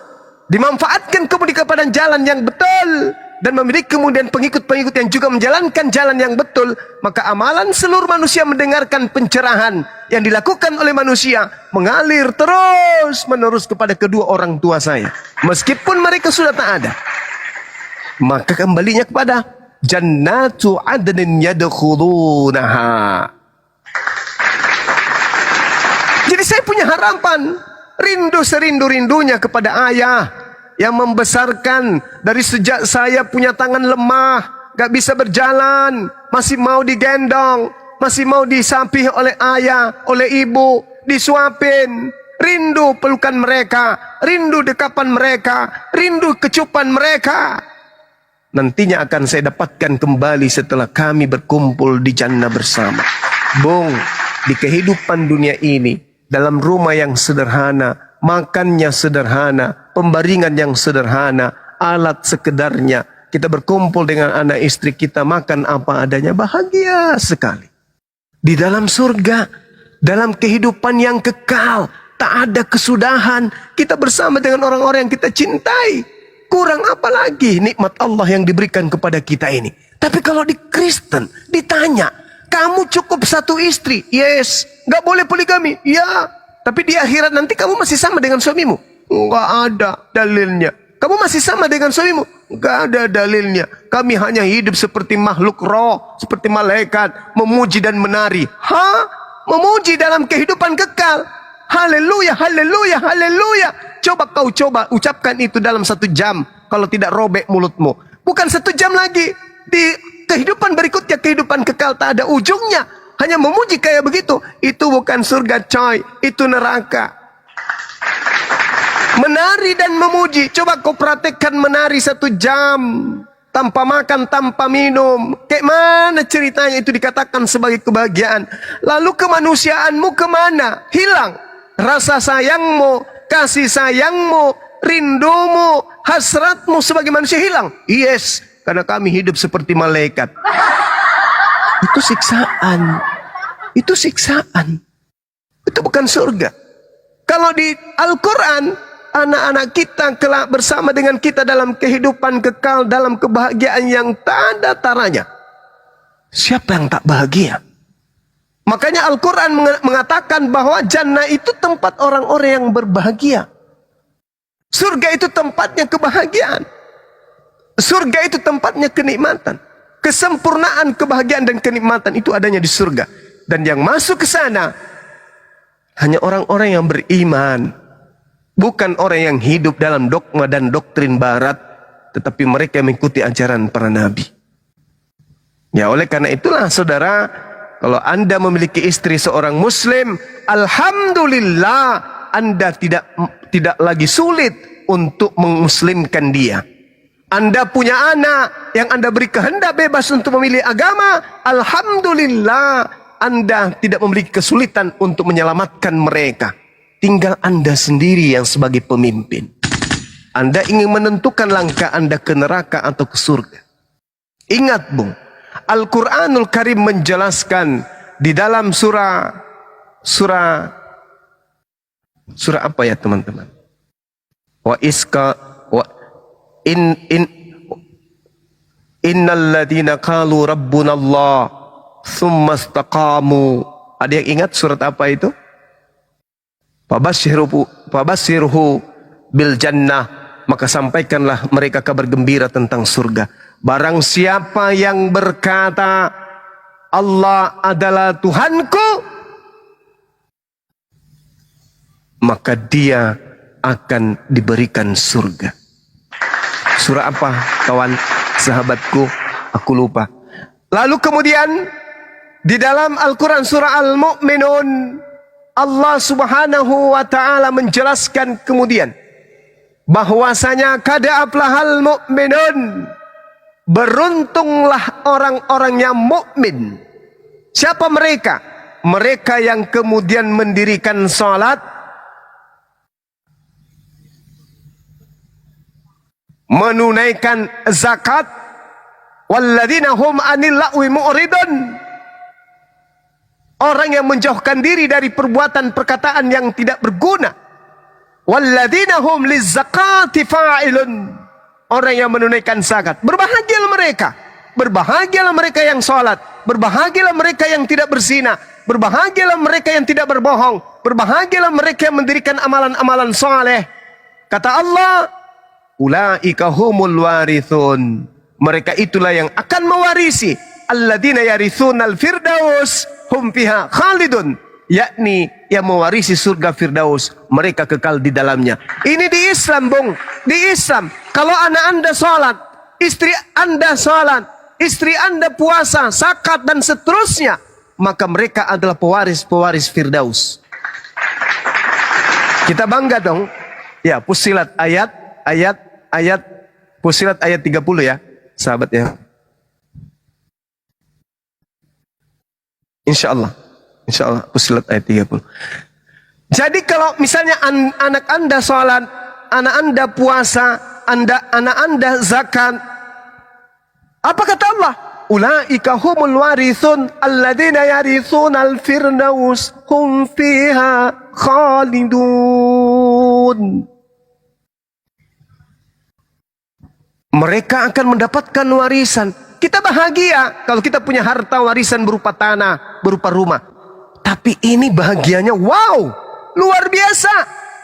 dimanfaatkan kemudian kepada jalan yang betul, dan memiliki kemudian pengikut-pengikut yang juga menjalankan jalan yang betul. Maka amalan seluruh manusia mendengarkan pencerahan yang dilakukan oleh manusia mengalir terus menerus kepada kedua orang tua saya, meskipun mereka sudah tak ada. Maka kembalinya kepada Jannatu adnin yadkhulunaha. Jadi saya punya harapan, rindu serindu-rindunya kepada ayah yang membesarkan dari sejak saya punya tangan lemah, gak bisa berjalan, masih mau digendong, masih mau disapih oleh ayah, oleh ibu, disuapin. Rindu pelukan mereka, rindu dekapan mereka, rindu kecupan mereka. Nantinya akan saya dapatkan kembali setelah kami berkumpul di jannah bersama. Bung, di kehidupan dunia ini, dalam rumah yang sederhana, makannya sederhana, pembaringan yang sederhana, alat sekedarnya, kita berkumpul dengan anak istri kita, makan apa adanya, bahagia sekali. Di dalam surga, dalam kehidupan yang kekal, tak ada kesudahan, kita bersama dengan orang-orang yang kita cintai. Kurang apa lagi nikmat Allah yang diberikan kepada kita ini. Tapi kalau di Kristen ditanya, kamu cukup satu istri? Yes. Gak boleh poligami? Ya. Tapi di akhirat nanti kamu masih sama dengan suamimu? Enggak ada dalilnya. Kamu masih sama dengan suamimu? Enggak ada dalilnya. Kami hanya hidup seperti makhluk roh, seperti malaikat, memuji dan menari. Memuji dalam kehidupan kekal. Haleluya, haleluya, haleluya. Coba kau ucapkan itu dalam 1 jam. Kalau tidak robek mulutmu. Bukan 1 jam lagi. Di kehidupan berikutnya, kehidupan kekal tak ada ujungnya. Hanya memuji kayak begitu. Itu bukan surga coy, itu neraka. Menari dan memuji. Coba kau praktekkan menari 1 jam. Tanpa makan, tanpa minum. Kayak mana ceritanya itu dikatakan sebagai kebahagiaan. Lalu kemanusiaanmu kemana? Hilang. Rasa sayangmu, kasih sayangmu, rindumu, hasratmu sebagai manusia hilang. Yes, karena kami hidup seperti malaikat. Itu siksaan. Itu siksaan. Itu bukan surga. Kalau di Al-Quran, anak-anak kita kelak bersama dengan kita dalam kehidupan kekal, dalam kebahagiaan yang tak ada taranya. Siapa yang tak bahagia? Makanya Al-Quran mengatakan bahwa jannah itu tempat orang-orang yang berbahagia. Surga itu tempatnya kebahagiaan. Surga itu tempatnya kenikmatan. Kesempurnaan kebahagiaan dan kenikmatan itu adanya di surga. Dan yang masuk ke sana hanya orang-orang yang beriman. Bukan orang yang hidup dalam dogma dan doktrin barat, tetapi mereka yang mengikuti ajaran para nabi. Ya, oleh karena itulah saudara, kalau Anda memiliki istri seorang muslim, alhamdulillah Anda tidak lagi sulit untuk memuslimkan dia. Anda punya anak yang Anda beri kehendak bebas untuk memilih agama, alhamdulillah Anda tidak memiliki kesulitan untuk menyelamatkan mereka. Tinggal Anda sendiri yang sebagai pemimpin. Anda ingin menentukan langkah Anda ke neraka atau ke surga. Ingat bung, Al-Quranul Karim menjelaskan di dalam surah apa ya teman-teman? Innal ladina qalu rabbuna Allah tsumma istaqamu. Ada yang ingat surat apa itu? Fabashirhu bil jannah, maka sampaikanlah mereka kabar gembira tentang surga. Barang siapa yang berkata Allah adalah Tuhanku, maka dia akan diberikan surga. Surah apa kawan sahabatku? Aku lupa. Lalu kemudian di dalam Al-Quran surah Al-Mu'minun, Allah subhanahu wa ta'ala menjelaskan kemudian bahwasanya kad aflahal mu'minun, beruntunglah orang-orang yang mukmin. Siapa mereka? Mereka yang kemudian mendirikan salat, menunaikan zakat, walladzina hum 'anil lagwi mu'ridun. Orang yang menjauhkan diri dari perbuatan perkataan yang tidak berguna. Walladzina hum lizzakati fa'ilun. Orang yang menunaikan zakat. Berbahagialah mereka. Berbahagialah mereka yang salat. Berbahagialah mereka yang tidak berzina. Berbahagialah mereka yang tidak berbohong. Berbahagialah mereka yang mendirikan amalan-amalan saleh. Kata Allah, ulaika humul warithun. Mereka itulah yang akan mewarisi. Alladzina yarithunal firdaus hum fiha khalidun, yakni yang mewarisi surga Firdaus, mereka kekal di dalamnya. Ini di Islam bung, di Islam. Kalau anak Anda salat, istri Anda salat, istri Anda puasa, zakat dan seterusnya, maka mereka adalah pewaris-pewaris Firdaus. Kita bangga dong. Ya, Fussilat ayat Fussilat ayat 30 ya, sahabat ya. Insya Allah Fussilat ayat 30. Jadi kalau misalnya anak Anda sholat, anak Anda puasa, anak Anda zakat, apa kata Allah? Ulaika humul warithun alladzina yarithunal firdaus hum fiha khalidun. Mereka akan mendapatkan warisan. Kita bahagia kalau kita punya harta warisan berupa tanah, berupa rumah. Tapi ini bahagianya wow, luar biasa.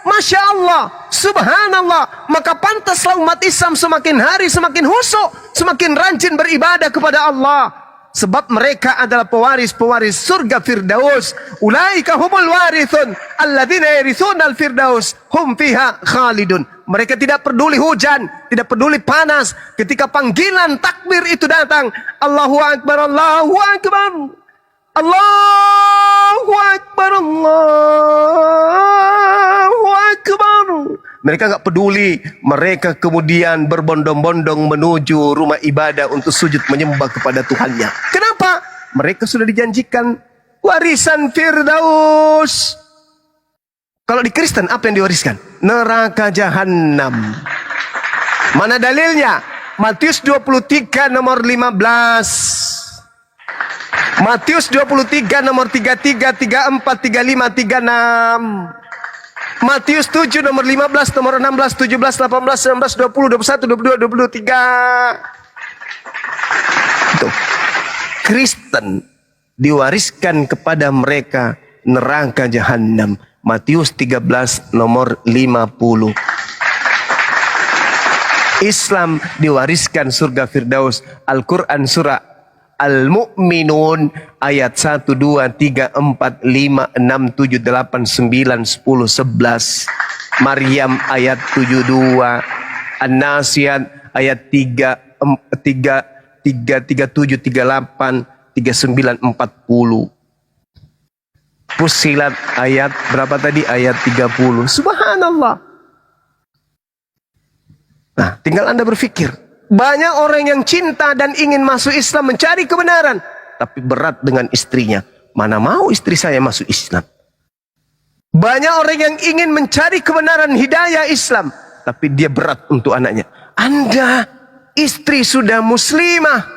Masya Allah, subhanallah. Maka pantaslah umat Islam semakin hari semakin khusyuk, semakin rajin beribadah kepada Allah. sebab mereka adalah pewaris-pewaris surga Firdaus. Ulaika humul warithun alladzina yarithuna al-firdaus hum fiha khalidun. Mereka tidak peduli hujan, tidak peduli panas. Ketika panggilan takbir itu datang, Allahu Akbar, Allahu Akbar, Allahu Akbar, Allahu Akbar. Mereka nggak peduli. Mereka kemudian berbondong-bondong menuju rumah ibadah untuk sujud menyembah kepada Tuhannya. Kenapa? Mereka sudah dijanjikan warisan Firdaus. Kalau di Kristen apa yang diwariskan? Neraka jahanam. Mana dalilnya? Matius 23 nomor 15. Matius 23 nomor 33, 34, 35, 36. Matius 7 nomor 15, nomor 16, 17, 18, 19, 20, 21, 22, 23. Itu. Kristen diwariskan kepada mereka neraka jahanam. Matius 13 nomor 50. Islam diwariskan surga Firdaus. Al-Quran surah Al-Mu'minun ayat 1, 2, 3, 4, 5, 6, 7, 8, 9, 10, 11. Maryam ayat 72. An-Nasiyat ayat 3, 37, 38, 39, 40. Fussilat ayat berapa tadi? Ayat 30. Subhanallah. Nah, tinggal Anda berpikir. Banyak orang yang cinta dan ingin masuk Islam mencari kebenaran. Tapi berat dengan istrinya. Mana mau istri saya masuk Islam? Banyak orang yang ingin mencari kebenaran hidayah Islam. Tapi dia berat untuk anaknya. Anda istri sudah muslimah.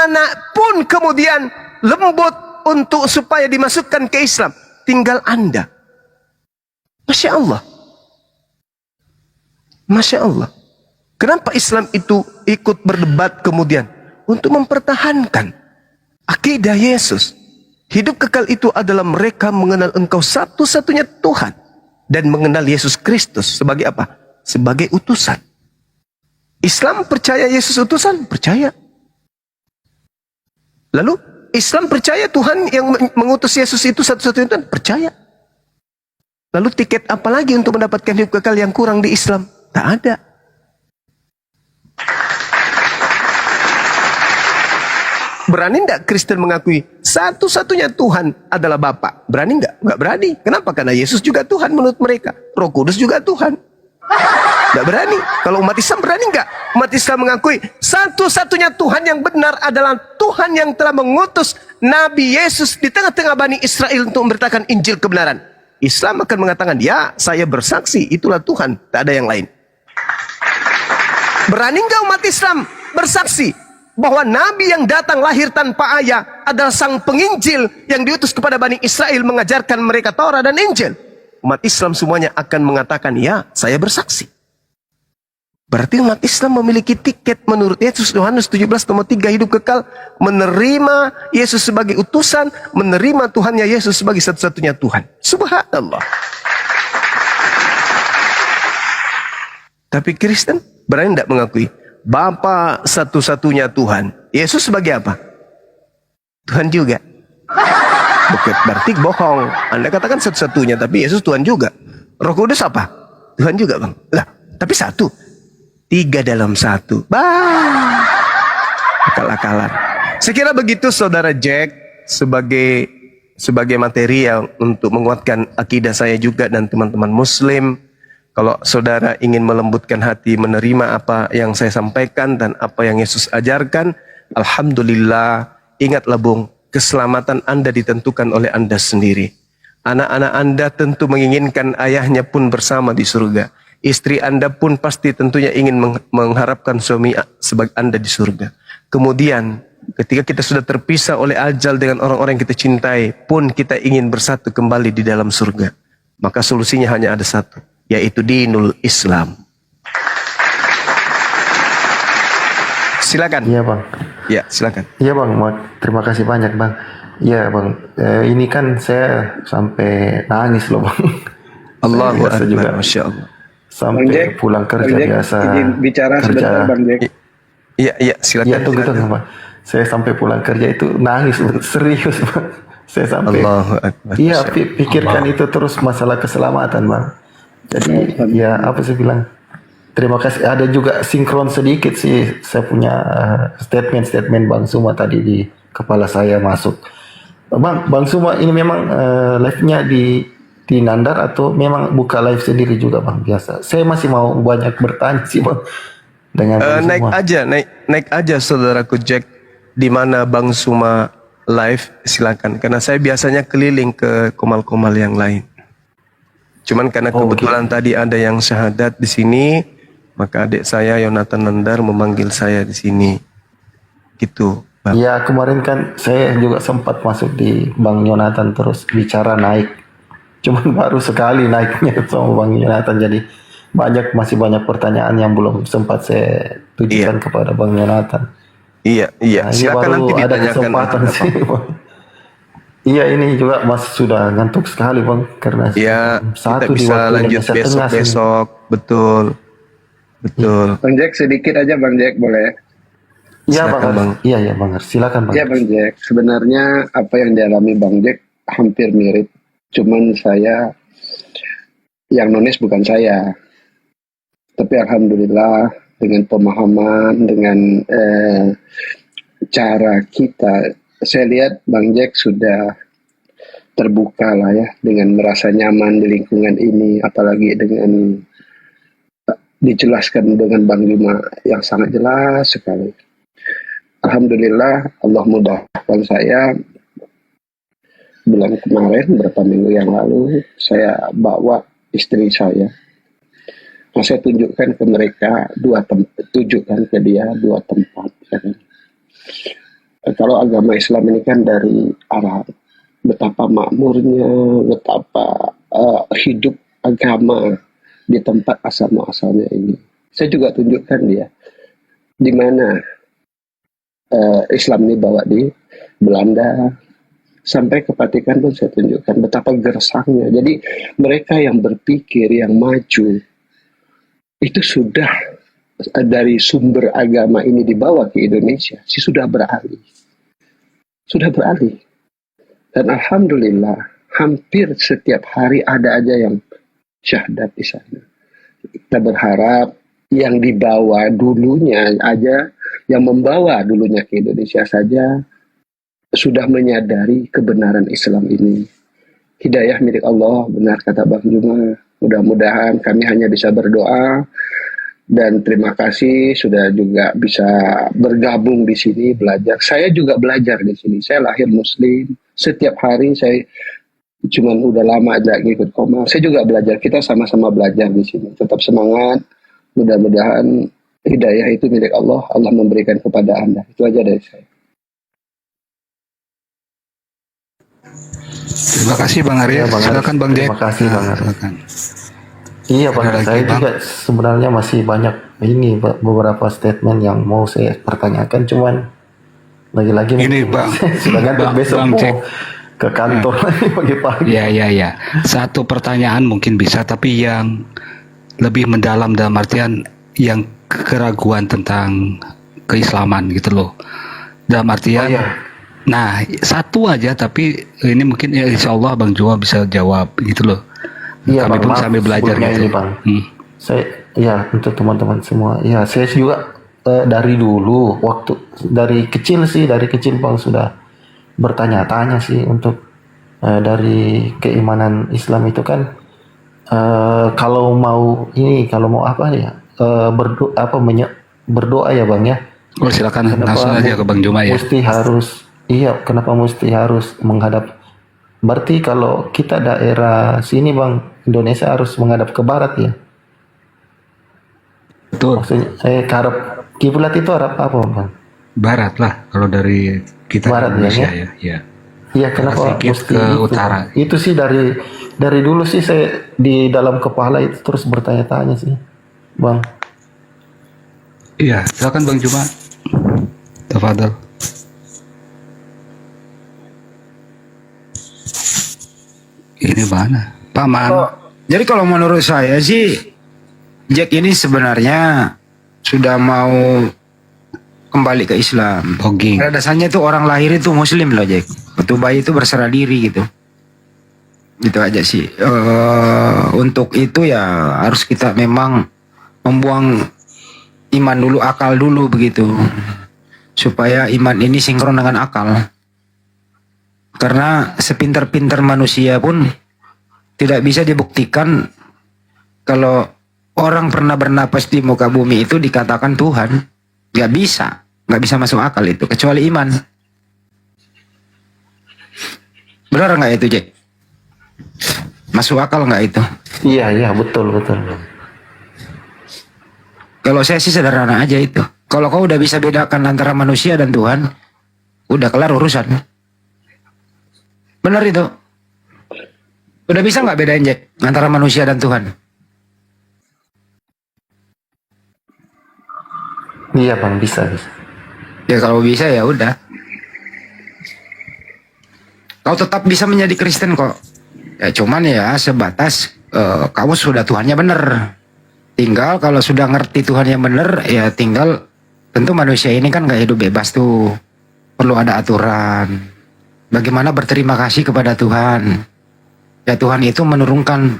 Anak pun kemudian lembut untuk supaya dimasukkan ke Islam. Tinggal Anda. Masya Allah. Masya Allah. Kenapa Islam itu ikut berdebat kemudian? Untuk mempertahankan akidah Yesus. Hidup kekal itu adalah mereka mengenal Engkau satu-satunya Tuhan. Dan mengenal Yesus Kristus sebagai apa? Sebagai utusan. Islam percaya Yesus utusan? Percaya. Lalu Islam percaya Tuhan yang mengutus Yesus itu satu-satunya Tuhan? Percaya. Lalu tiket apa lagi untuk mendapatkan hidup kekal yang kurang di Islam? Tak ada. Berani enggak Kristen mengakui satu-satunya Tuhan adalah Bapa? Berani enggak? Enggak berani. Kenapa? Karena Yesus juga Tuhan menurut mereka. Roh Kudus juga Tuhan. Enggak berani. Kalau umat Islam berani enggak? Umat Islam mengakui satu-satunya Tuhan yang benar adalah Tuhan yang telah mengutus Nabi Yesus di tengah-tengah Bani Israel untuk memberitakan Injil kebenaran. Islam akan mengatakan, ya, saya bersaksi, itulah Tuhan, tak ada yang lain. Berani enggak umat Islam bersaksi bahwa Nabi yang datang lahir tanpa ayah adalah sang penginjil yang diutus kepada Bani Israel mengajarkan mereka Taurat dan Injil? Umat Islam semuanya akan mengatakan, ya, saya bersaksi. Berarti umat Islam memiliki tiket menurut Yesus. Yohanes 17 nomor 3, hidup kekal, menerima Yesus sebagai utusan, menerima Tuhannya Yesus sebagai satu-satunya Tuhan. Subhanallah. Tapi Kristen berani tidak mengakui Bapa satu-satunya Tuhan. Yesus sebagai apa? Tuhan juga. Berarti bohong. Anda katakan satu-satunya, tapi Yesus Tuhan juga. Roh Kudus apa? Tuhan juga, Bang. Lah, tapi satu. 3 dalam 1. Bah. Akal-akalan. Saya kira begitu Saudara Jack, sebagai materi yang untuk menguatkan akidah saya juga dan teman-teman Muslim. Kalau saudara ingin melembutkan hati menerima apa yang saya sampaikan dan apa yang Yesus ajarkan, alhamdulillah, ingatlah Bung, keselamatan Anda ditentukan oleh Anda sendiri. Anak-anak Anda tentu menginginkan ayahnya pun bersama di surga. Istri Anda pun pasti tentunya ingin mengharapkan suami sebagai Anda di surga. Kemudian ketika kita sudah terpisah oleh ajal dengan orang-orang yang kita cintai, pun kita ingin bersatu kembali di dalam surga. Maka solusinya hanya ada satu, yaitu dinul Islam. Silakan. Iya Bang. Ya, silakan. Iya Bang, terima kasih banyak Bang. Iya Bang, ini kan saya sampai nangis loh Bang. Allahu Biasa juga. Akbar, Masya Allah. Sampai Bang Jack, pulang kerja Bang Jack, biasa izin bicara kerja. sebentar Bang Jack. Iya, silakan. Iya tunggu Bang. Saya sampai pulang kerja itu nangis serius Bang. Saya sampai Allahu Akbar. iya pikirkan itu terus masalah keselamatan Bang. Jadi ya apa saya bilang, terima kasih. Ada juga sinkron sedikit sih, saya punya statement Bang Suma tadi di kepala saya masuk. Bang Suma ini memang live-nya di Nandar atau memang buka live sendiri juga Bang biasa? Saya masih mau banyak bertanya sih Bang dengan Bang Naik Suma. aja, naik aja saudaraku Jack, di mana Bang Suma live, silakan. Karena saya biasanya keliling ke komal-komal yang lain. Cuman karena kebetulan tadi ada yang syahadat di sini, maka adik saya Yonatan Nandar memanggil saya di sini. Gitu, Bang. Ya kemarin kan saya juga sempat masuk di Bang Yonatan terus bicara naik. Cuman baru sekali naiknya sama Bang Yonatan, jadi masih banyak pertanyaan yang belum sempat saya tujukan kepada Bang Yonatan. Iya. Nah, ini Silakan baru nanti ada ditanyakan. kesempatan sih Bang. Iya ini juga sudah ngantuk sekali Bang karena Ya, kita satu di bisa waktu lanjut Indonesia Tengah sini. besok-besok. Betul. Bang Jack, sedikit aja Bang Jack, boleh? Iya Silakan, Bang. Bang. Iya Bang. Silakan Bang. Ya Bang Jack, sebenarnya apa yang dialami Bang Jack hampir mirip. Cuman saya, yang nonis bukan saya. Tapi Alhamdulillah dengan pemahaman, dengan cara kita, saya lihat Bang Jack sudah terbuka lah ya, dengan merasa nyaman di lingkungan ini, apalagi dengan dijelaskan dengan Bang Juma yang sangat jelas sekali. Alhamdulillah Allah mudahkan saya. Bulan kemarin, berapa minggu yang lalu, saya bawa istri saya. Nah, saya tunjukkan ke mereka tunjukkan ke dia dua tempat. Ya kan? Kalau agama Islam ini kan dari Arab, betapa makmurnya, betapa hidup agama di tempat asal muasalnya ini. Saya juga tunjukkan dia di mana Islam ini bawa di Belanda, sampai ke Vatikan pun saya tunjukkan betapa gersangnya. Jadi mereka yang berpikir, yang maju, itu sudah dari sumber agama ini dibawa ke Indonesia, sudah beralih. Dan Alhamdulillah, hampir setiap hari ada aja yang syahadat di sana. Kita berharap yang dibawa dulunya aja, yang membawa dulunya ke Indonesia saja, sudah menyadari kebenaran Islam ini. Hidayah milik Allah, benar kata Bang Juma. Mudah-mudahan kami hanya bisa berdoa, dan terima kasih sudah juga bisa bergabung di sini, belajar. Saya juga belajar di sini. Saya lahir Muslim. Setiap hari saya cuman udah lama aja ngikut Komal. Saya juga belajar. Kita sama-sama belajar di sini. Tetap semangat. Mudah-mudahan hidayah itu milik Allah. Allah memberikan kepada Anda. Itu aja dari saya. Terima kasih Bang Arya. Iya, Bang Silakan Aris. Bang Jack. Terima kasih, Bang Aris. Silakan. Iya Bang, Ada lagi, saya Bang? juga sebenarnya masih banyak beberapa statement yang mau saya pertanyakan, cuman lagi-lagi Ini, mungkin Bang. saya sudah ngantuk, Bang- besok Bang mau Jack. ke kantor lagi pagi-pagi. Ya. Satu pertanyaan mungkin bisa, tapi yang lebih mendalam dalam artian yang keraguan tentang keislaman gitu loh. Dalam artian, Oh, iya. nah satu aja, tapi ini mungkin ya insya Allah Bang Juma bisa jawab gitu loh. Iya, Kami Bang, pun maaf sambil belajar sebelumnya gitu. ini, Bang. Hmm. Saya ya untuk teman-teman semua, ya saya juga dari dulu dari kecil Bang sudah bertanya-tanya sih untuk dari keimanan Islam itu kan kalau mau apa ya berdoa ya Bang ya. Oh silakan langsung aja ke Bang Juma ya. Kenapa mesti harus menghadap? Berarti kalau kita daerah sini Bang, Indonesia harus menghadap ke barat ya. Betul. Maksudnya karep kiblat itu arah apa Bang? Barat lah kalau dari kita Barat, Indonesia ya? ya. Iya, kenapa sedikit mesti ke itu? utara. Itu sih dari dulu sih saya di dalam kepala itu terus bertanya-tanya sih, Bang. Iya, silakan Bang Juma. Tafadhol. Ini mana? Paman. Jadi kalau menurut saya sih Jack ini sebenarnya sudah mau kembali ke Islam. Jogging. Pada dasarnya itu orang lahir itu Muslim loh, Jack. Waktu bayi itu berserah diri gitu. Gitu aja sih. Untuk itu ya harus kita memang membuang iman dulu, akal dulu begitu. Supaya iman ini sinkron dengan akal. Karena sepintar-pintar manusia pun tidak bisa dibuktikan kalau orang pernah bernapas di muka bumi itu dikatakan Tuhan. Gak bisa masuk akal itu, kecuali iman. Benar nggak itu, Jack? Masuk akal nggak itu? Iya, betul. Kalau saya sih sederhana aja itu. Kalau kau udah bisa bedakan antara manusia dan Tuhan, udah kelar urusan. Benar itu. Udah bisa nggak bedain, Jack, antara manusia dan Tuhan? Iya bang, bisa. Ya kalau bisa ya udah. Kau tetap bisa menjadi Kristen kok. Ya cuman ya sebatas kamu sudah Tuhannya bener. Tinggal kalau sudah ngerti Tuhan yang bener, ya tinggal tentu manusia ini kan gak hidup bebas tuh. Perlu ada aturan. Bagaimana berterima kasih kepada Tuhan. Ya Tuhan itu menurunkan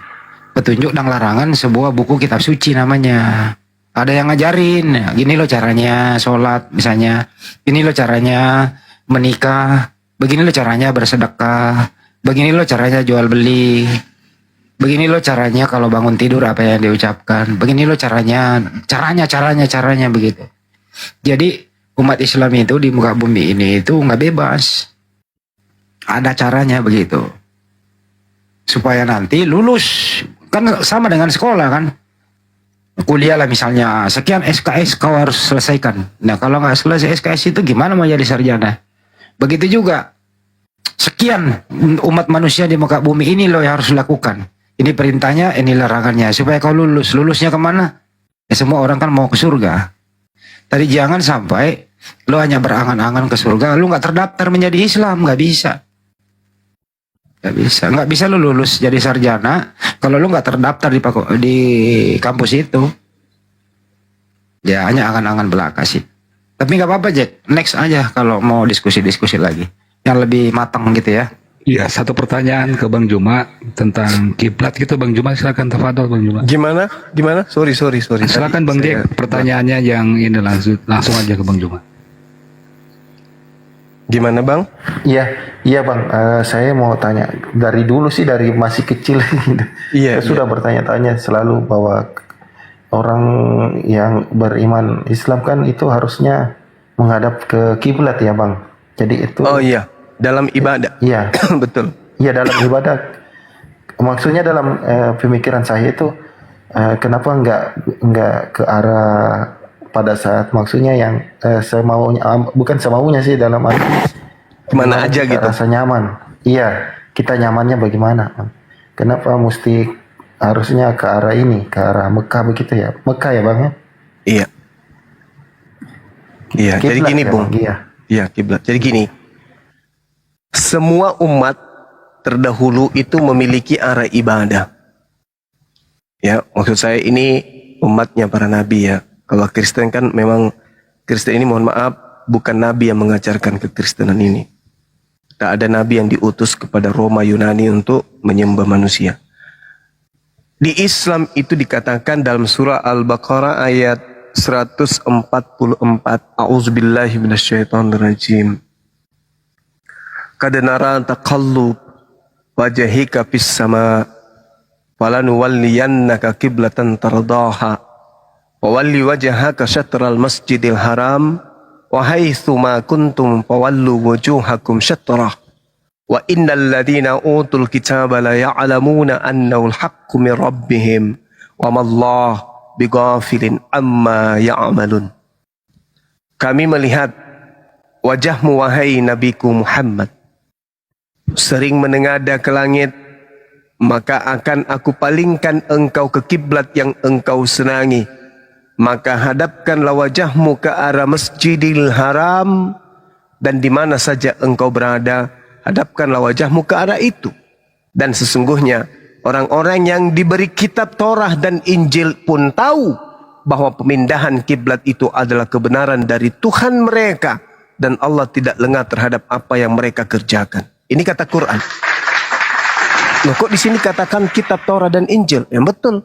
petunjuk dan larangan sebuah buku kitab suci namanya. Ada yang ngajarin, gini loh caranya sholat misalnya. Gini loh caranya menikah. Begini loh caranya bersedekah. Begini loh caranya jual beli. Begini loh caranya kalau bangun tidur apa yang diucapkan. Begini loh caranya begitu. Jadi umat Islam itu di muka bumi ini itu nggak bebas. Ada caranya begitu. Supaya nanti lulus. Kan sama dengan sekolah kan. Kuliah lah misalnya. Sekian SKS kau harus selesaikan. Nah kalau nggak selesai SKS itu gimana mau jadi sarjana? Begitu juga. Sekian umat manusia di muka bumi ini loh yang harus dilakukan. Ini perintahnya, ini larangannya. Supaya kau lulus. Lulusnya kemana? Ya semua orang kan mau ke surga. Tadi jangan sampai lo hanya berangan-angan ke surga. Lo nggak terdaftar menjadi Islam. Nggak bisa. Nggak bisa lo lulus jadi sarjana kalau lo nggak terdaftar di kampus itu. Ya hanya angan-angan belaka sih. Tapi nggak apa-apa, Jack. Next aja kalau mau diskusi-diskusi lagi yang lebih matang gitu ya. Iya, satu pertanyaan ke Bang Juma tentang kiblat gitu, Bang Juma, silakan tafadhol Bang Juma. Gimana? Sorry. Silakan Bang Jack, pertanyaannya yang ini langsung aja ke Bang Juma. Gimana Bang? Iya bang, saya mau tanya dari dulu sih, dari masih kecil Iya, saya sudah bertanya-tanya selalu bahwa orang yang beriman Islam kan itu harusnya menghadap ke kiblat ya bang. Jadi itu. Oh iya, dalam ibadah. Iya. Betul. Iya dalam ibadah. Maksudnya dalam pemikiran saya itu kenapa nggak ke arah pada saat maksudnya yang semaunya, bukan semaunya sih, dalam arti Kemana aja kita gitu. rasa nyaman. Iya, kita nyamannya bagaimana? Kenapa mesti harusnya ke arah ini, ke arah Mekah begitu ya? Mekah ya bang ya? Iya. Iya, jadi Kiblat gini ya, Bung. Bang? Iya. Iya, kiblat. Jadi gini. Semua umat terdahulu itu memiliki arah ibadah. Ya, maksud saya ini umatnya para nabi ya. Kalau Kristen kan memang, Kristen ini mohon maaf bukan nabi yang mengajarkan kekristenan ini. Tak ada nabi yang diutus kepada Roma Yunani untuk menyembah manusia. Di Islam itu dikatakan dalam surah Al-Baqarah ayat 144. A'udzubillahi minasyaitonirrajim. Qad nara taqallub wajhika fis sama falanuwalliyannaka qiblatan tardaha wa walli wajhaka syatral masjidil haram wa haitsu ma kuntum fawallu wujuhakum syatrah wa innal ladzina utul kitaba la ya'lamuna annahu al-haqqu min rabbihim wa mallahu bighafilin amma ya'malun. Kami melihat wajahmu wahai nabiku Muhammad sering menengadah ke langit, maka akan aku palingkan engkau ke kiblat yang engkau senangi. Maka hadapkanlah wajahmu ke arah Masjidil Haram, dan di mana saja engkau berada, hadapkanlah wajahmu ke arah itu. Dan sesungguhnya orang-orang yang diberi kitab Torah dan Injil pun tahu bahwa pemindahan kiblat itu adalah kebenaran dari Tuhan mereka dan Allah tidak lengah terhadap apa yang mereka kerjakan. Ini kata Quran. Loh, kok di sini katakan kitab Taurat dan Injil? Yang betul.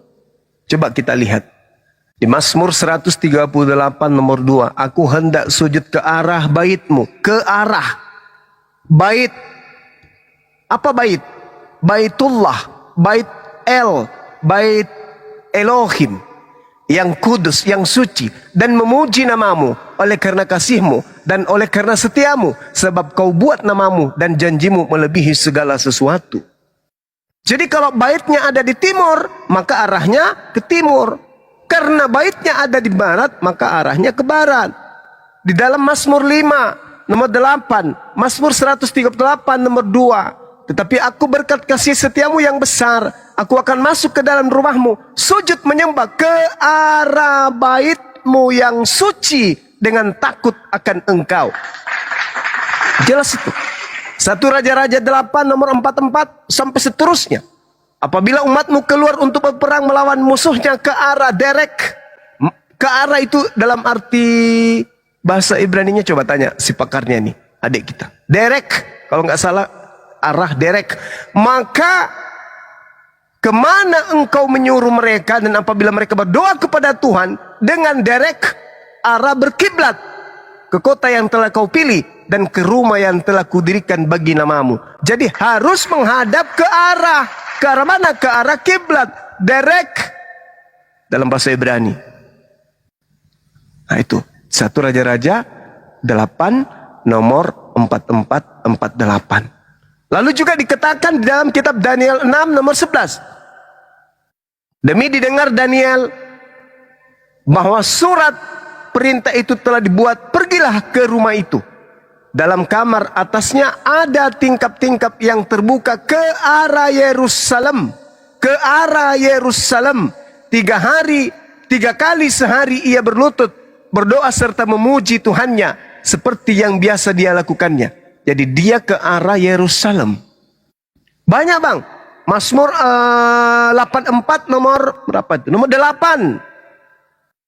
Coba kita lihat. Di Mazmur 138 nomor 2. Aku hendak sujud ke arah baitmu. Ke arah. Bait. Apa bait? Baitullah. Bait El. Bait Elohim. Yang kudus, yang suci. Dan memuji namamu. Oleh karena kasihmu. Dan oleh karena setiamu. Sebab kau buat namamu. Dan janjimu melebihi segala sesuatu. Jadi kalau baitnya ada di timur, maka arahnya ke timur. Karena baitnya ada di barat, maka arahnya ke barat. Di dalam Mazmur 5, nomor 8. Mazmur 138, nomor 2. Tetapi aku berkat kasih setiamu yang besar. Aku akan masuk ke dalam rumahmu. Sujud menyembah ke arah baitmu yang suci. Dengan takut akan engkau. Jelas itu. 1 Raja-Raja 8 nomor 44 sampai seterusnya. Apabila umatmu keluar untuk berperang melawan musuhnya ke arah derek. Ke arah itu dalam arti bahasa Ibraninya, coba tanya si pakarnya nih, adik kita. Derek, kalau nggak salah arah derek. Maka kemana engkau menyuruh mereka, dan apabila mereka berdoa kepada Tuhan dengan derek, arah berkiblat ke kota yang telah kau pilih dan ke rumah yang telah kudirikan bagi namamu. Jadi harus menghadap ke arah mana? Ke arah kiblat, derek dalam bahasa Ibrani. Nah itu 1 Raja-Raja 8 nomor 4448. Lalu juga dikatakan di dalam kitab Daniel 6 nomor 11. Demi didengar Daniel bahwa surat perintah itu telah dibuat, pergilah ke rumah itu. Dalam kamar atasnya ada tingkap-tingkap yang terbuka ke arah Yerusalem. Ke arah Yerusalem. 3 kali sehari ia berlutut, berdoa serta memuji Tuhannya. Seperti yang biasa dia lakukannya. Jadi dia ke arah Yerusalem. Banyak bang. Mazmur 84 nomor berapa itu? Nomor 8.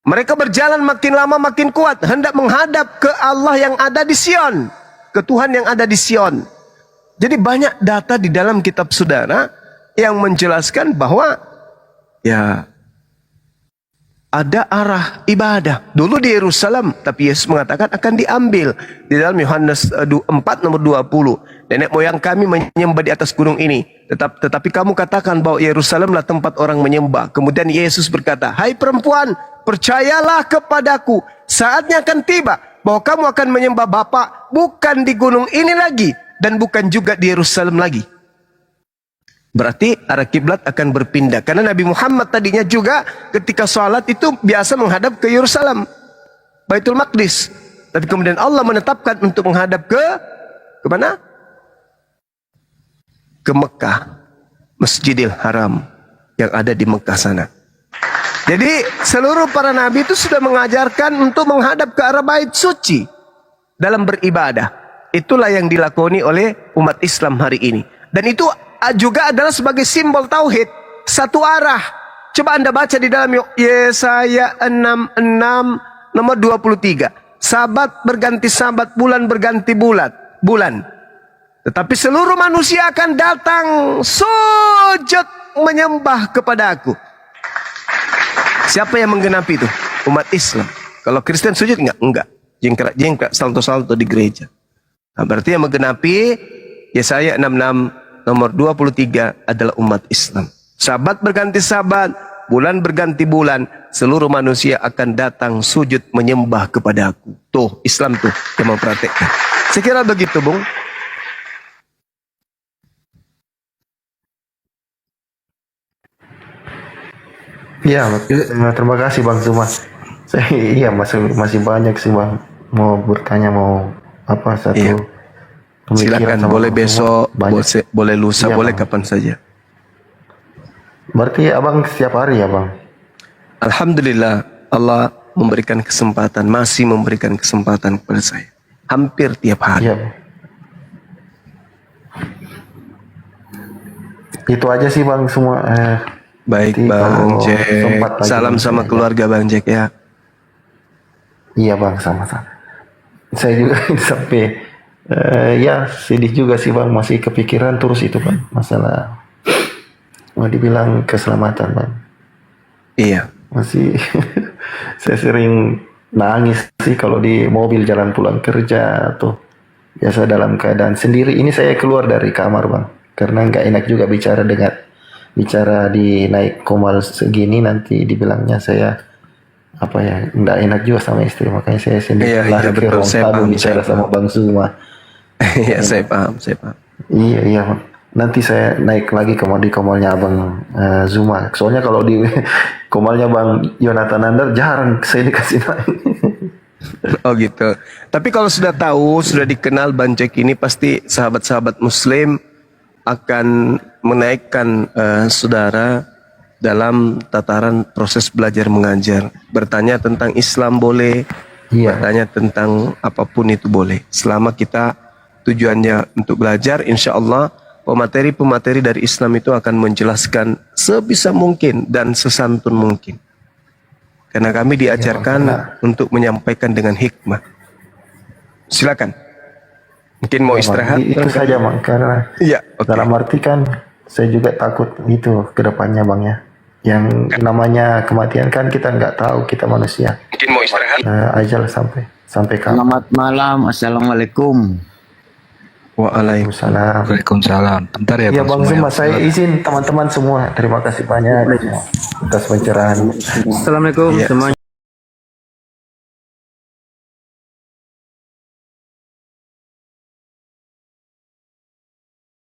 Mereka berjalan makin lama makin kuat. Hendak menghadap ke Allah yang ada di Sion. Ke Tuhan yang ada di Sion. Jadi banyak data di dalam kitab saudara yang menjelaskan bahwa ya ada arah ibadah. Dulu di Yerusalem, tapi Yesus mengatakan akan diambil. Di dalam Yohanes 4 nomor 20. Nenek moyang kami menyembah di atas gunung ini. Tetapi kamu katakan bahwa Yerusalemlah tempat orang menyembah. Kemudian Yesus berkata, hai perempuan, percayalah kepadaku. Saatnya akan tiba bahwa kamu akan menyembah Bapa bukan di gunung ini lagi. Dan bukan juga di Yerusalem lagi. Berarti arah kiblat akan berpindah. Karena Nabi Muhammad tadinya juga ketika sholat itu biasa menghadap ke Yerusalem, Baitul Maqdis. Tapi kemudian Allah menetapkan untuk menghadap ke mana? Ke Mekah, Masjidil Haram yang ada di Mekah sana. Jadi seluruh para nabi itu sudah mengajarkan untuk menghadap ke arah bait suci dalam beribadah. Itulah yang dilakoni oleh umat Islam hari ini. Dan itu juga adalah sebagai simbol tauhid, satu arah. Coba Anda baca di dalam Yesaya 66 nomor 23. Sabat berganti sabat, bulan berganti bulan. Tetapi seluruh manusia akan datang sujud menyembah kepada aku. Siapa yang menggenapi itu? Umat Islam. Kalau Kristen sujud enggak. Jengkrak salto-salto di gereja. Nah, berarti yang menggenapi Yesaya 66 nomor 23 adalah umat Islam. Sabat berganti sabat, bulan berganti bulan, seluruh manusia akan datang sujud menyembah kepada aku. Tuh, Islam tuh yang mempraktekkan. Saya kira begitu, Bung. Iya, terima kasih Bang Zuma. Iya, masih banyak sih Bang. Mau bertanya, mau apa satu Iya. pemikiran Silakan, sama boleh Bang besok, Zuma. Banyak. boleh lusa, Iya, boleh Bang. kapan saja. Berarti Abang setiap hari ya Bang? Alhamdulillah, Allah memberikan kesempatan, masih memberikan kesempatan kepada saya. Hampir tiap hari. Iya Bang. Itu aja sih Bang semua. Baik Nanti Bang kalau Jack. sempat lagi Salam Bang, sama saya- keluarga Bang Jack ya. Iya bang, sama-sama. Saya juga sampai ya sedih juga sih bang, masih kepikiran terus itu bang, masalah mau dibilang keselamatan bang. Iya. Masih saya sering nangis sih kalau di mobil jalan pulang kerja atau biasa dalam keadaan sendiri. Ini saya keluar dari kamar bang, karena nggak enak juga bicara di naik komal segini, nanti dibilangnya saya apa ya, nggak enak juga sama istri, makanya saya sendiri Iya, lari iya, ke betul. ruang Saya tamu paham, bicara saya sama Bang Zuma. Iya, saya paham. Iya iya Bang. Nanti saya naik lagi di komalnya Abang Zuma. Soalnya kalau di komalnya Bang Yonatan Andar jarang saya dikasih naik. Oh gitu. Tapi kalau sudah tahu, sudah dikenal Bang Jack ini, pasti sahabat-sahabat Muslim akan menaikkan saudara dalam tataran proses belajar mengajar. Bertanya tentang Islam boleh, Iya. bertanya tentang apapun itu boleh. Selama kita tujuannya untuk belajar, insya Allah pemateri-pemateri dari Islam itu akan menjelaskan sebisa mungkin dan sesantun mungkin. Karena kami diajarkan untuk menyampaikan dengan hikmah. Silakan. Mungkin mau Bang, istirahat? itu saja Bang, karena Iya, oke. dalam arti kan saya juga takut itu ke depannya Bang ya. Yang namanya kematian kan kita nggak tahu, kita manusia. Mungkin mau istirahat? Ajal sampai kapan. Selamat malam, assalamualaikum. Waalaikumsalam. Waalaikumsalam. Bentar ya Iya Bang semua Zuma, ya. saya izin teman-teman semua. Terima kasih banyak atas pencerahan. Assalamualaikum Iya. semuanya.